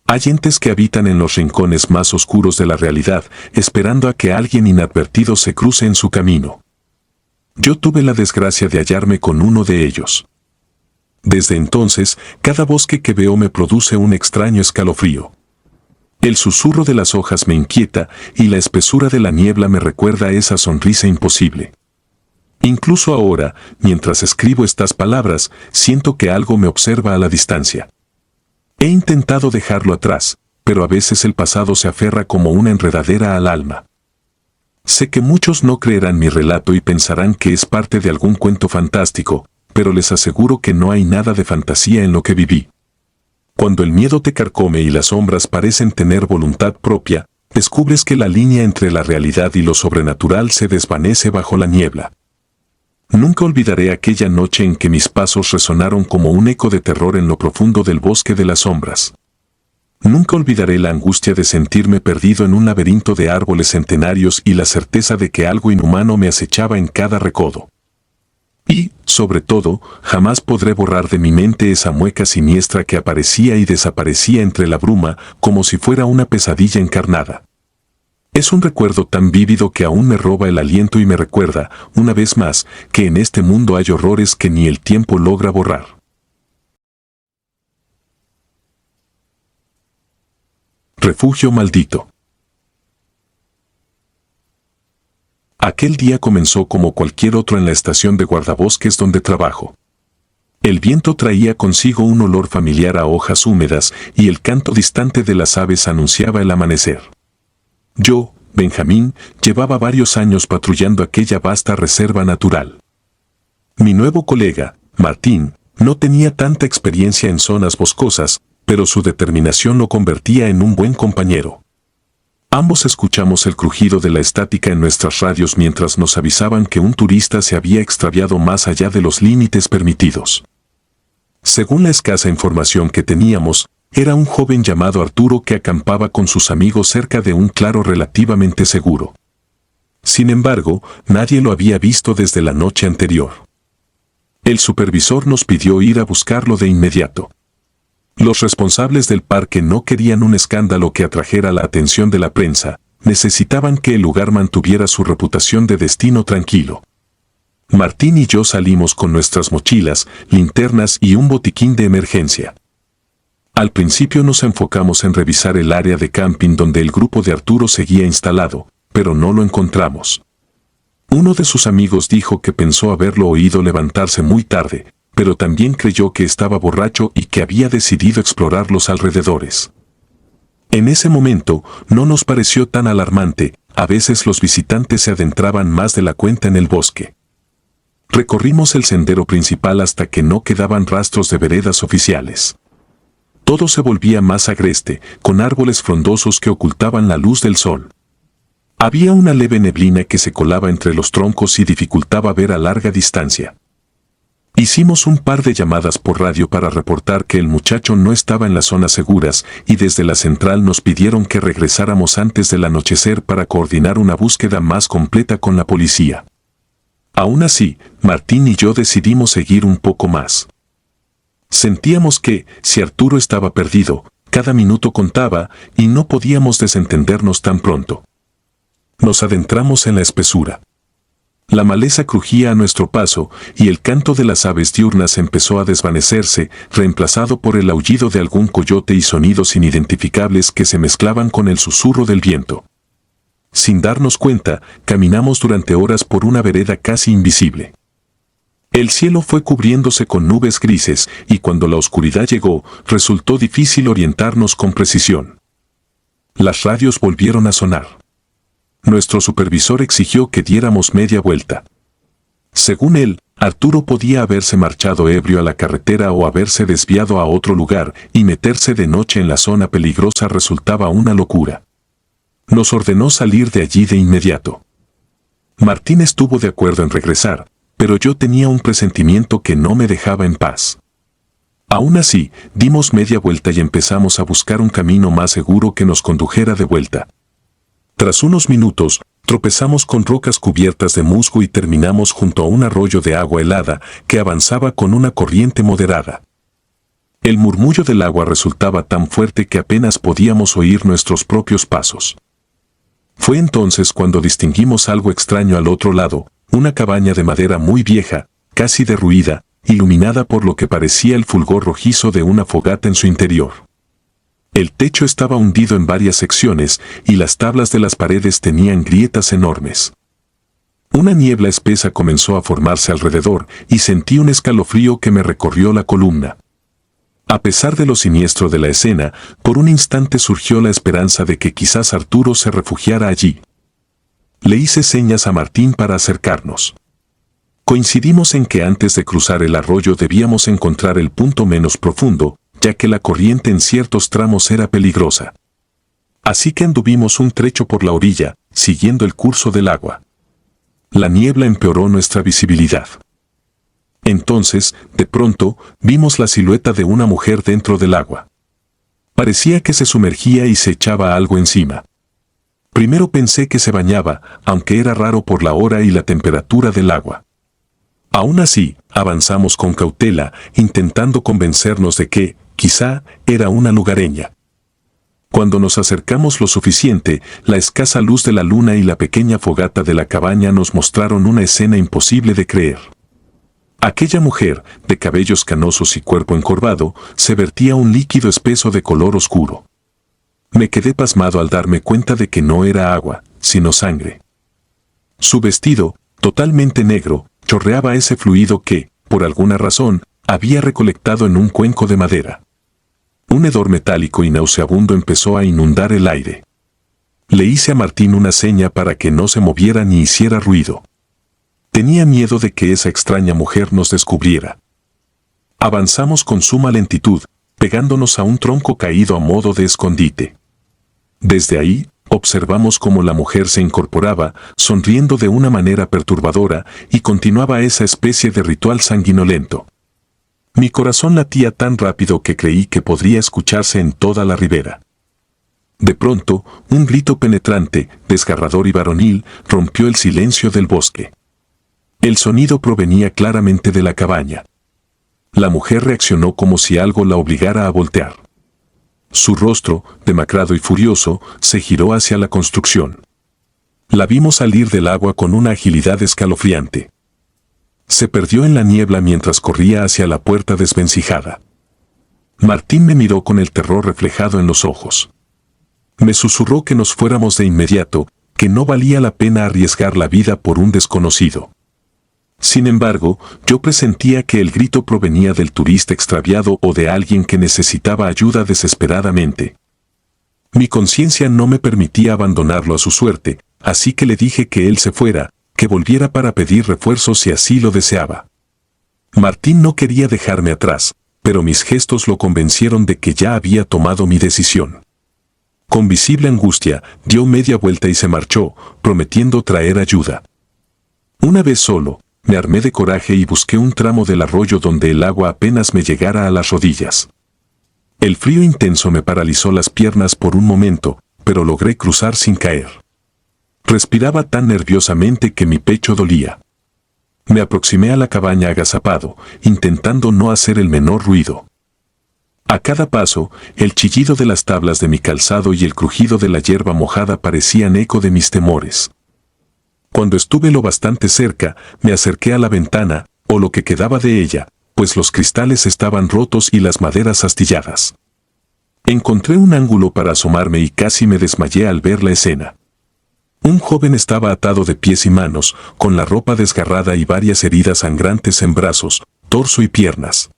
Hay entes que habitan en los rincones más oscuros de la realidad, esperando a que alguien inadvertido se cruce en su camino. Yo tuve la desgracia de hallarme con uno de ellos. Desde entonces, cada bosque que veo me produce un extraño escalofrío. El susurro de las hojas me inquieta y la espesura de la niebla me recuerda esa sonrisa imposible. Incluso ahora, mientras escribo estas palabras, siento que algo me observa a la distancia. He intentado dejarlo atrás, pero a veces el pasado se aferra como una enredadera al alma. Sé que muchos no creerán mi relato y pensarán que es parte de algún cuento fantástico, pero les aseguro que no hay nada de fantasía en lo que viví. Cuando el miedo te carcome y las sombras parecen tener voluntad propia, descubres que la línea entre la realidad y lo sobrenatural se desvanece bajo la niebla. Nunca olvidaré aquella noche en que mis pasos resonaron como un eco de terror en lo profundo del bosque de las sombras. Nunca olvidaré la angustia de sentirme perdido en un laberinto de árboles centenarios y la certeza de que algo inhumano me acechaba en cada recodo. Y, sobre todo, jamás podré borrar de mi mente esa mueca siniestra que aparecía y desaparecía entre la bruma como si fuera una pesadilla encarnada. Es un recuerdo tan vívido que aún me roba el aliento y me recuerda, una vez más, que en este mundo hay horrores que ni el tiempo logra borrar. Refugio maldito. Aquel día comenzó como cualquier otro en la estación de guardabosques donde trabajo. El viento traía consigo un olor familiar a hojas húmedas y el canto distante de las aves anunciaba el amanecer. Yo, Benjamín, llevaba varios años patrullando aquella vasta reserva natural. Mi nuevo colega, Martín, no tenía tanta experiencia en zonas boscosas, pero su determinación lo convertía en un buen compañero. Ambos escuchamos el crujido de la estática en nuestras radios mientras nos avisaban que un turista se había extraviado más allá de los límites permitidos. Según la escasa información que teníamos, era un joven llamado Arturo que acampaba con sus amigos cerca de un claro relativamente seguro. Sin embargo, nadie lo había visto desde la noche anterior. El supervisor nos pidió ir a buscarlo de inmediato. Los responsables del parque no querían un escándalo que atrajera la atención de la prensa, necesitaban que el lugar mantuviera su reputación de destino tranquilo. Martín y yo salimos con nuestras mochilas, linternas y un botiquín de emergencia. Al principio nos enfocamos en revisar el área de camping donde el grupo de Arturo seguía instalado, pero no lo encontramos. Uno de sus amigos dijo que pensó haberlo oído levantarse muy tarde, pero también creyó que estaba borracho y que había decidido explorar los alrededores. En ese momento, no nos pareció tan alarmante, a veces los visitantes se adentraban más de la cuenta en el bosque. Recorrimos el sendero principal hasta que no quedaban rastros de veredas oficiales. Todo se volvía más agreste, con árboles frondosos que ocultaban la luz del sol. Había una leve neblina que se colaba entre los troncos y dificultaba ver a larga distancia. Hicimos un par de llamadas por radio para reportar que el muchacho no estaba en las zonas seguras y desde la central nos pidieron que regresáramos antes del anochecer para coordinar una búsqueda más completa con la policía. Aún así, Martín y yo decidimos seguir un poco más. Sentíamos que, si Arturo estaba perdido, cada minuto contaba y no podíamos desentendernos tan pronto. Nos adentramos en la espesura. La maleza crujía a nuestro paso y el canto de las aves diurnas empezó a desvanecerse, reemplazado por el aullido de algún coyote y sonidos inidentificables que se mezclaban con el susurro del viento. Sin darnos cuenta, caminamos durante horas por una vereda casi invisible. El cielo fue cubriéndose con nubes grises y cuando la oscuridad llegó, resultó difícil orientarnos con precisión. Las radios volvieron a sonar. Nuestro supervisor exigió que diéramos media vuelta. Según él, Arturo podía haberse marchado ebrio a la carretera o haberse desviado a otro lugar y meterse de noche en la zona peligrosa resultaba una locura. Nos ordenó salir de allí de inmediato. Martín estuvo de acuerdo en regresar, pero yo tenía un presentimiento que no me dejaba en paz. Aún así, dimos media vuelta y empezamos a buscar un camino más seguro que nos condujera de vuelta. Tras unos minutos, tropezamos con rocas cubiertas de musgo y terminamos junto a un arroyo de agua helada que avanzaba con una corriente moderada. El murmullo del agua resultaba tan fuerte que apenas podíamos oír nuestros propios pasos. Fue entonces cuando distinguimos algo extraño al otro lado, una cabaña de madera muy vieja, casi derruida, iluminada por lo que parecía el fulgor rojizo de una fogata en su interior. El techo estaba hundido en varias secciones y las tablas de las paredes tenían grietas enormes. Una niebla espesa comenzó a formarse alrededor y sentí un escalofrío que me recorrió la columna. A pesar de lo siniestro de la escena, por un instante surgió la esperanza de que quizás Arturo se refugiara allí. Le hice señas a Martín para acercarnos. Coincidimos en que antes de cruzar el arroyo debíamos encontrar el punto menos profundo, ya que la corriente en ciertos tramos era peligrosa. Así que anduvimos un trecho por la orilla, siguiendo el curso del agua. La niebla empeoró nuestra visibilidad. Entonces, de pronto, vimos la silueta de una mujer dentro del agua. Parecía que se sumergía y se echaba algo encima. Primero pensé que se bañaba, aunque era raro por la hora y la temperatura del agua. Aún así, avanzamos con cautela, intentando convencernos de que, quizá, era una lugareña. Cuando nos acercamos lo suficiente, la escasa luz de la luna y la pequeña fogata de la cabaña nos mostraron una escena imposible de creer. Aquella mujer, de cabellos canosos y cuerpo encorvado, se vertía un líquido espeso de color oscuro. Me quedé pasmado al darme cuenta de que no era agua, sino sangre. Su vestido, totalmente negro, chorreaba ese fluido que, por alguna razón, había recolectado en un cuenco de madera. Un hedor metálico y nauseabundo empezó a inundar el aire. Le hice a Martín una seña para que no se moviera ni hiciera ruido. Tenía miedo de que esa extraña mujer nos descubriera. Avanzamos con suma lentitud, pegándonos a un tronco caído a modo de escondite. Desde ahí, observamos cómo la mujer se incorporaba, sonriendo de una manera perturbadora, y continuaba esa especie de ritual sanguinolento. Mi corazón latía tan rápido que creí que podría escucharse en toda la ribera. De pronto, un grito penetrante, desgarrador y varonil, rompió el silencio del bosque. El sonido provenía claramente de la cabaña. La mujer reaccionó como si algo la obligara a voltear. Su rostro, demacrado y furioso, se giró hacia la construcción. La vimos salir del agua con una agilidad escalofriante. Se perdió en la niebla mientras corría hacia la puerta desvencijada. Martín me miró con el terror reflejado en los ojos. Me susurró que nos fuéramos de inmediato, que no valía la pena arriesgar la vida por un desconocido. Sin embargo, yo presentía que el grito provenía del turista extraviado o de alguien que necesitaba ayuda desesperadamente. Mi conciencia no me permitía abandonarlo a su suerte, así que le dije que él se fuera, que volviera para pedir refuerzos si así lo deseaba. Martín no quería dejarme atrás, pero mis gestos lo convencieron de que ya había tomado mi decisión. Con visible angustia, dio media vuelta y se marchó, prometiendo traer ayuda. Una vez solo, me armé de coraje y busqué un tramo del arroyo donde el agua apenas me llegara a las rodillas. El frío intenso me paralizó las piernas por un momento, pero logré cruzar sin caer. Respiraba tan nerviosamente que mi pecho dolía. Me aproximé a la cabaña agazapado, intentando no hacer el menor ruido. A cada paso, el chillido de las tablas de mi calzado y el crujido de la hierba mojada parecían eco de mis temores. Cuando estuve lo bastante cerca, me acerqué a la ventana, o lo que quedaba de ella, pues los cristales estaban rotos y las maderas astilladas. Encontré un ángulo para asomarme y casi me desmayé al ver la escena. Un joven estaba atado de pies y manos, con la ropa desgarrada y varias heridas sangrantes en brazos, torso y piernas.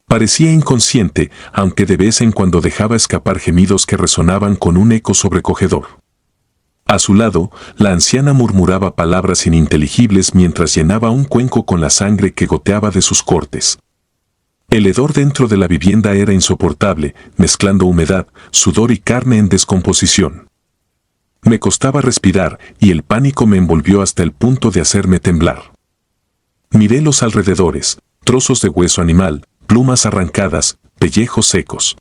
Parecía inconsciente, aunque de vez en cuando dejaba escapar gemidos que resonaban con un eco sobrecogedor. A su lado, la anciana murmuraba palabras ininteligibles mientras llenaba un cuenco con la sangre que goteaba de sus cortes. El hedor dentro de la vivienda era insoportable, mezclando humedad, sudor y carne en descomposición. Me costaba respirar y el pánico me envolvió hasta el punto de hacerme temblar. Miré los alrededores, trozos de hueso animal, plumas arrancadas, pellejos secos.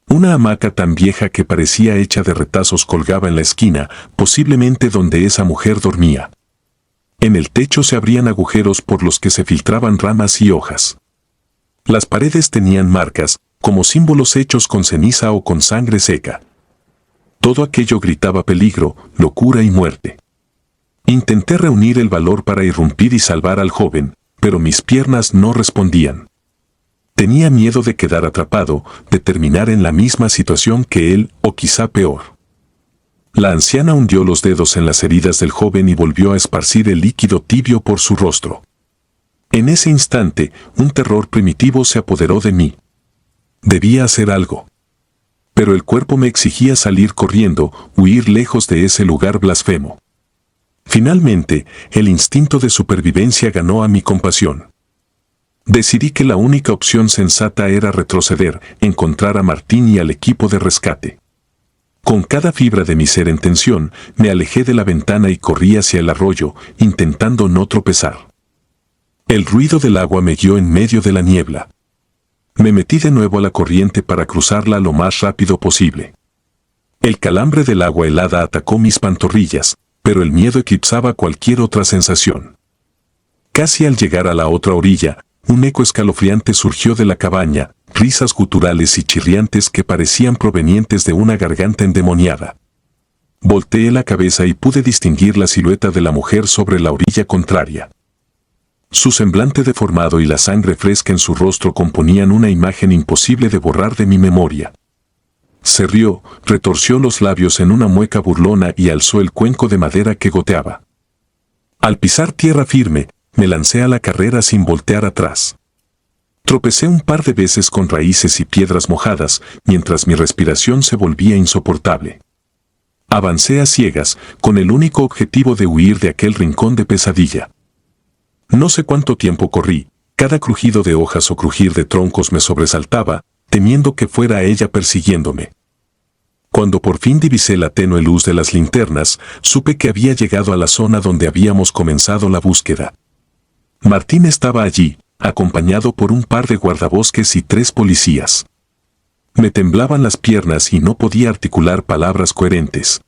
Una hamaca tan vieja que parecía hecha de retazos colgaba en la esquina, posiblemente donde esa mujer dormía. En el techo se abrían agujeros por los que se filtraban ramas y hojas. Las paredes tenían marcas, como símbolos hechos con ceniza o con sangre seca. Todo aquello gritaba peligro, locura y muerte. Intenté reunir el valor para irrumpir y salvar al joven, pero mis piernas no respondían. Tenía miedo de quedar atrapado, de terminar en la misma situación que él, o quizá peor. La anciana hundió los dedos en las heridas del joven y volvió a esparcir el líquido tibio por su rostro. En ese instante, un terror primitivo se apoderó de mí. Debía hacer algo. Pero el cuerpo me exigía salir corriendo, huir lejos de ese lugar blasfemo. Finalmente, el instinto de supervivencia ganó a mi compasión. Decidí que la única opción sensata era retroceder, encontrar a Martín y al equipo de rescate. Con cada fibra de mi ser en tensión, me alejé de la ventana y corrí hacia el arroyo, intentando no tropezar. El ruido del agua me guió en medio de la niebla. Me metí de nuevo a la corriente para cruzarla lo más rápido posible. El calambre del agua helada atacó mis pantorrillas, pero el miedo eclipsaba cualquier otra sensación. Casi al llegar a la otra orilla, un eco escalofriante surgió de la cabaña, risas guturales y chirriantes que parecían provenientes de una garganta endemoniada. Volteé la cabeza y pude distinguir la silueta de la mujer sobre la orilla contraria. Su semblante deformado y la sangre fresca en su rostro componían una imagen imposible de borrar de mi memoria. Se rió, retorció los labios en una mueca burlona y alzó el cuenco de madera que goteaba. Al pisar tierra firme, me lancé a la carrera sin voltear atrás. Tropecé un par de veces con raíces y piedras mojadas, mientras mi respiración se volvía insoportable. Avancé a ciegas, con el único objetivo de huir de aquel rincón de pesadilla. No sé cuánto tiempo corrí, cada crujido de hojas o crujir de troncos me sobresaltaba, temiendo que fuera ella persiguiéndome. Cuando por fin divisé la tenue luz de las linternas, supe que había llegado a la zona donde habíamos comenzado la búsqueda. Martín estaba allí, acompañado por un par de guardabosques y 3 policías. Me temblaban las piernas y no podía articular palabras coherentes.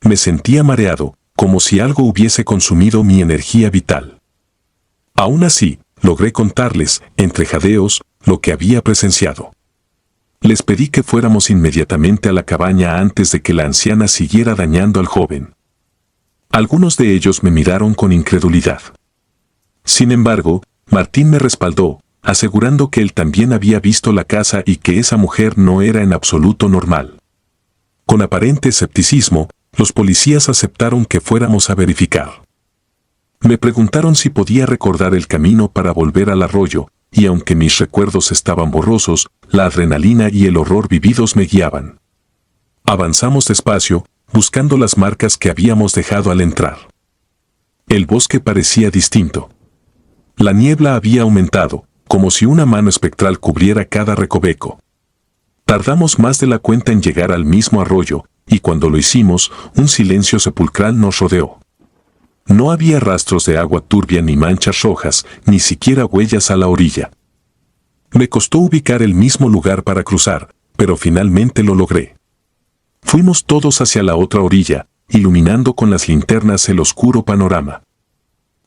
Me sentía mareado, como si algo hubiese consumido mi energía vital. Aún así, logré contarles, entre jadeos, lo que había presenciado. Les pedí que fuéramos inmediatamente a la cabaña antes de que la anciana siguiera dañando al joven. Algunos de ellos me miraron con incredulidad. Sin embargo, Martín me respaldó, asegurando que él también había visto la casa y que esa mujer no era en absoluto normal. Con aparente escepticismo, los policías aceptaron que fuéramos a verificar. Me preguntaron si podía recordar el camino para volver al arroyo, y aunque mis recuerdos estaban borrosos, la adrenalina y el horror vividos me guiaban. Avanzamos despacio, buscando las marcas que habíamos dejado al entrar. El bosque parecía distinto. La niebla había aumentado, como si una mano espectral cubriera cada recoveco. Tardamos más de la cuenta en llegar al mismo arroyo, y cuando lo hicimos, un silencio sepulcral nos rodeó. No había rastros de agua turbia ni manchas rojas, ni siquiera huellas a la orilla. Me costó ubicar el mismo lugar para cruzar, pero finalmente lo logré. Fuimos todos hacia la otra orilla, iluminando con las linternas el oscuro panorama.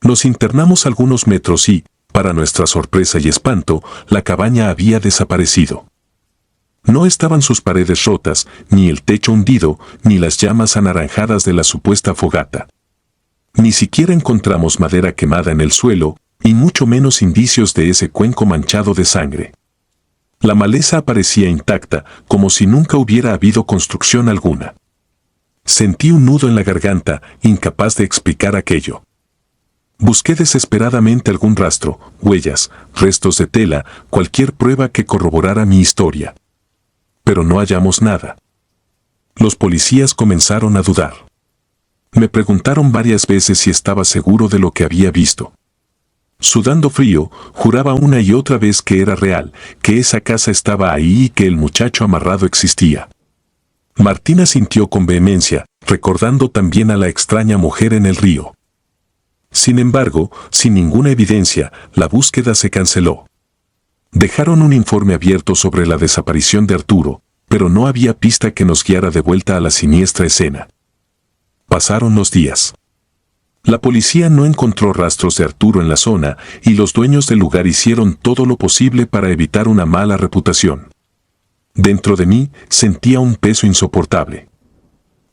Nos internamos algunos metros y, para nuestra sorpresa y espanto, la cabaña había desaparecido. No estaban sus paredes rotas, ni el techo hundido, ni las llamas anaranjadas de la supuesta fogata. Ni siquiera encontramos madera quemada en el suelo, y mucho menos indicios de ese cuenco manchado de sangre. La maleza aparecía intacta, como si nunca hubiera habido construcción alguna. Sentí un nudo en la garganta, incapaz de explicar aquello. Busqué desesperadamente algún rastro, huellas, restos de tela, cualquier prueba que corroborara mi historia. Pero no hallamos nada. Los policías comenzaron a dudar. Me preguntaron varias veces si estaba seguro de lo que había visto. Sudando frío, juraba una y otra vez que era real, que esa casa estaba ahí y que el muchacho amarrado existía. Martín asintió con vehemencia, recordando también a la extraña mujer en el río. Sin embargo, sin ninguna evidencia, la búsqueda se canceló. Dejaron un informe abierto sobre la desaparición de Arturo, pero no había pista que nos guiara de vuelta a la siniestra escena. Pasaron los días. La policía no encontró rastros de Arturo en la zona y los dueños del lugar hicieron todo lo posible para evitar una mala reputación. Dentro de mí sentía un peso insoportable.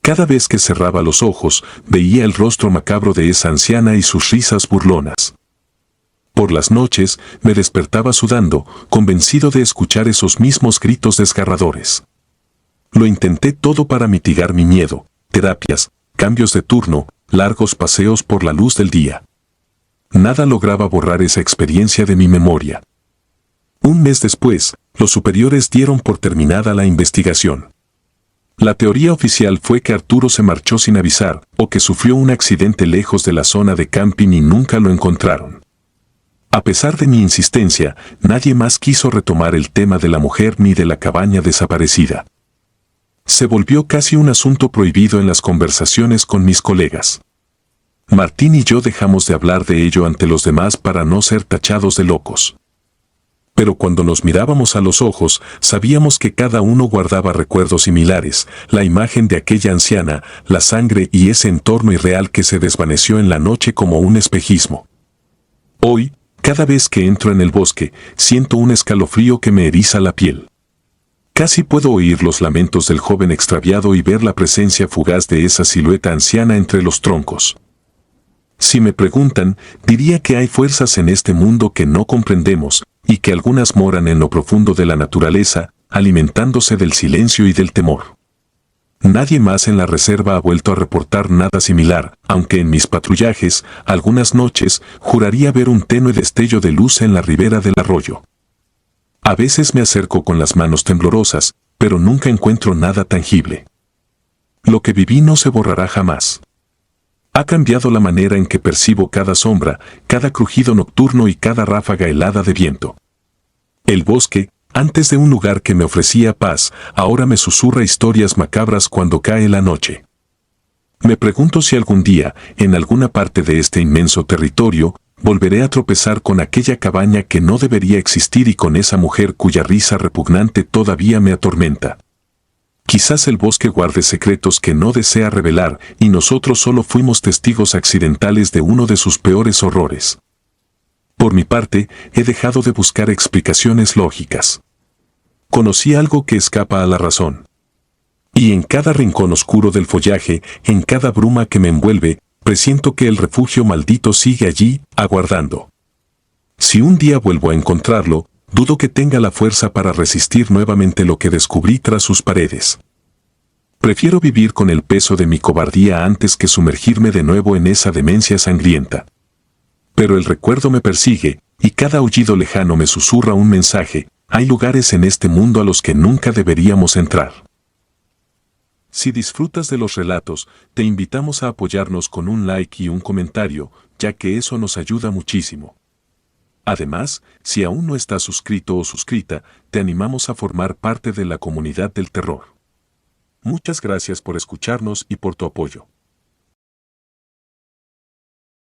Cada vez que cerraba los ojos, veía el rostro macabro de esa anciana y sus risas burlonas. Por las noches, me despertaba sudando, convencido de escuchar esos mismos gritos desgarradores. Lo intenté todo para mitigar mi miedo: terapias, cambios de turno, largos paseos por la luz del día. Nada lograba borrar esa experiencia de mi memoria. Un mes después, los superiores dieron por terminada la investigación. La teoría oficial fue que Arturo se marchó sin avisar, o que sufrió un accidente lejos de la zona de camping y nunca lo encontraron. A pesar de mi insistencia, nadie más quiso retomar el tema de la mujer ni de la cabaña desaparecida. Se volvió casi un asunto prohibido en las conversaciones con mis colegas. Martín y yo dejamos de hablar de ello ante los demás para no ser tachados de locos. Pero cuando nos mirábamos a los ojos, sabíamos que cada uno guardaba recuerdos similares: la imagen de aquella anciana, la sangre y ese entorno irreal que se desvaneció en la noche como un espejismo. Hoy, cada vez que entro en el bosque, siento un escalofrío que me eriza la piel. Casi puedo oír los lamentos del joven extraviado y ver la presencia fugaz de esa silueta anciana entre los troncos. Si me preguntan, diría que hay fuerzas en este mundo que no comprendemos, y que algunas moran en lo profundo de la naturaleza, alimentándose del silencio y del temor. Nadie más en la reserva ha vuelto a reportar nada similar, aunque en mis patrullajes, algunas noches, juraría ver un tenue destello de luz en la ribera del arroyo. A veces me acerco con las manos temblorosas, pero nunca encuentro nada tangible. Lo que viví no se borrará jamás. Ha cambiado la manera en que percibo cada sombra, cada crujido nocturno y cada ráfaga helada de viento. El bosque, antes de un lugar que me ofrecía paz, ahora me susurra historias macabras cuando cae la noche. Me pregunto si algún día, en alguna parte de este inmenso territorio, volveré a tropezar con aquella cabaña que no debería existir y con esa mujer cuya risa repugnante todavía me atormenta. Quizás el bosque guarde secretos que no desea revelar y nosotros solo fuimos testigos accidentales de uno de sus peores horrores. Por mi parte, he dejado de buscar explicaciones lógicas. Conocí algo que escapa a la razón. Y en cada rincón oscuro del follaje, en cada bruma que me envuelve, presiento que el refugio maldito sigue allí, aguardando. Si un día vuelvo a encontrarlo, dudo que tenga la fuerza para resistir nuevamente lo que descubrí tras sus paredes. Prefiero vivir con el peso de mi cobardía antes que sumergirme de nuevo en esa demencia sangrienta. Pero el recuerdo me persigue, y cada aullido lejano me susurra un mensaje: hay lugares en este mundo a los que nunca deberíamos entrar. Si disfrutas de los relatos, te invitamos a apoyarnos con un like y un comentario, ya que eso nos ayuda muchísimo. Además, si aún no estás suscrito o suscrita, te animamos a formar parte de la comunidad del terror. Muchas gracias por escucharnos y por tu apoyo.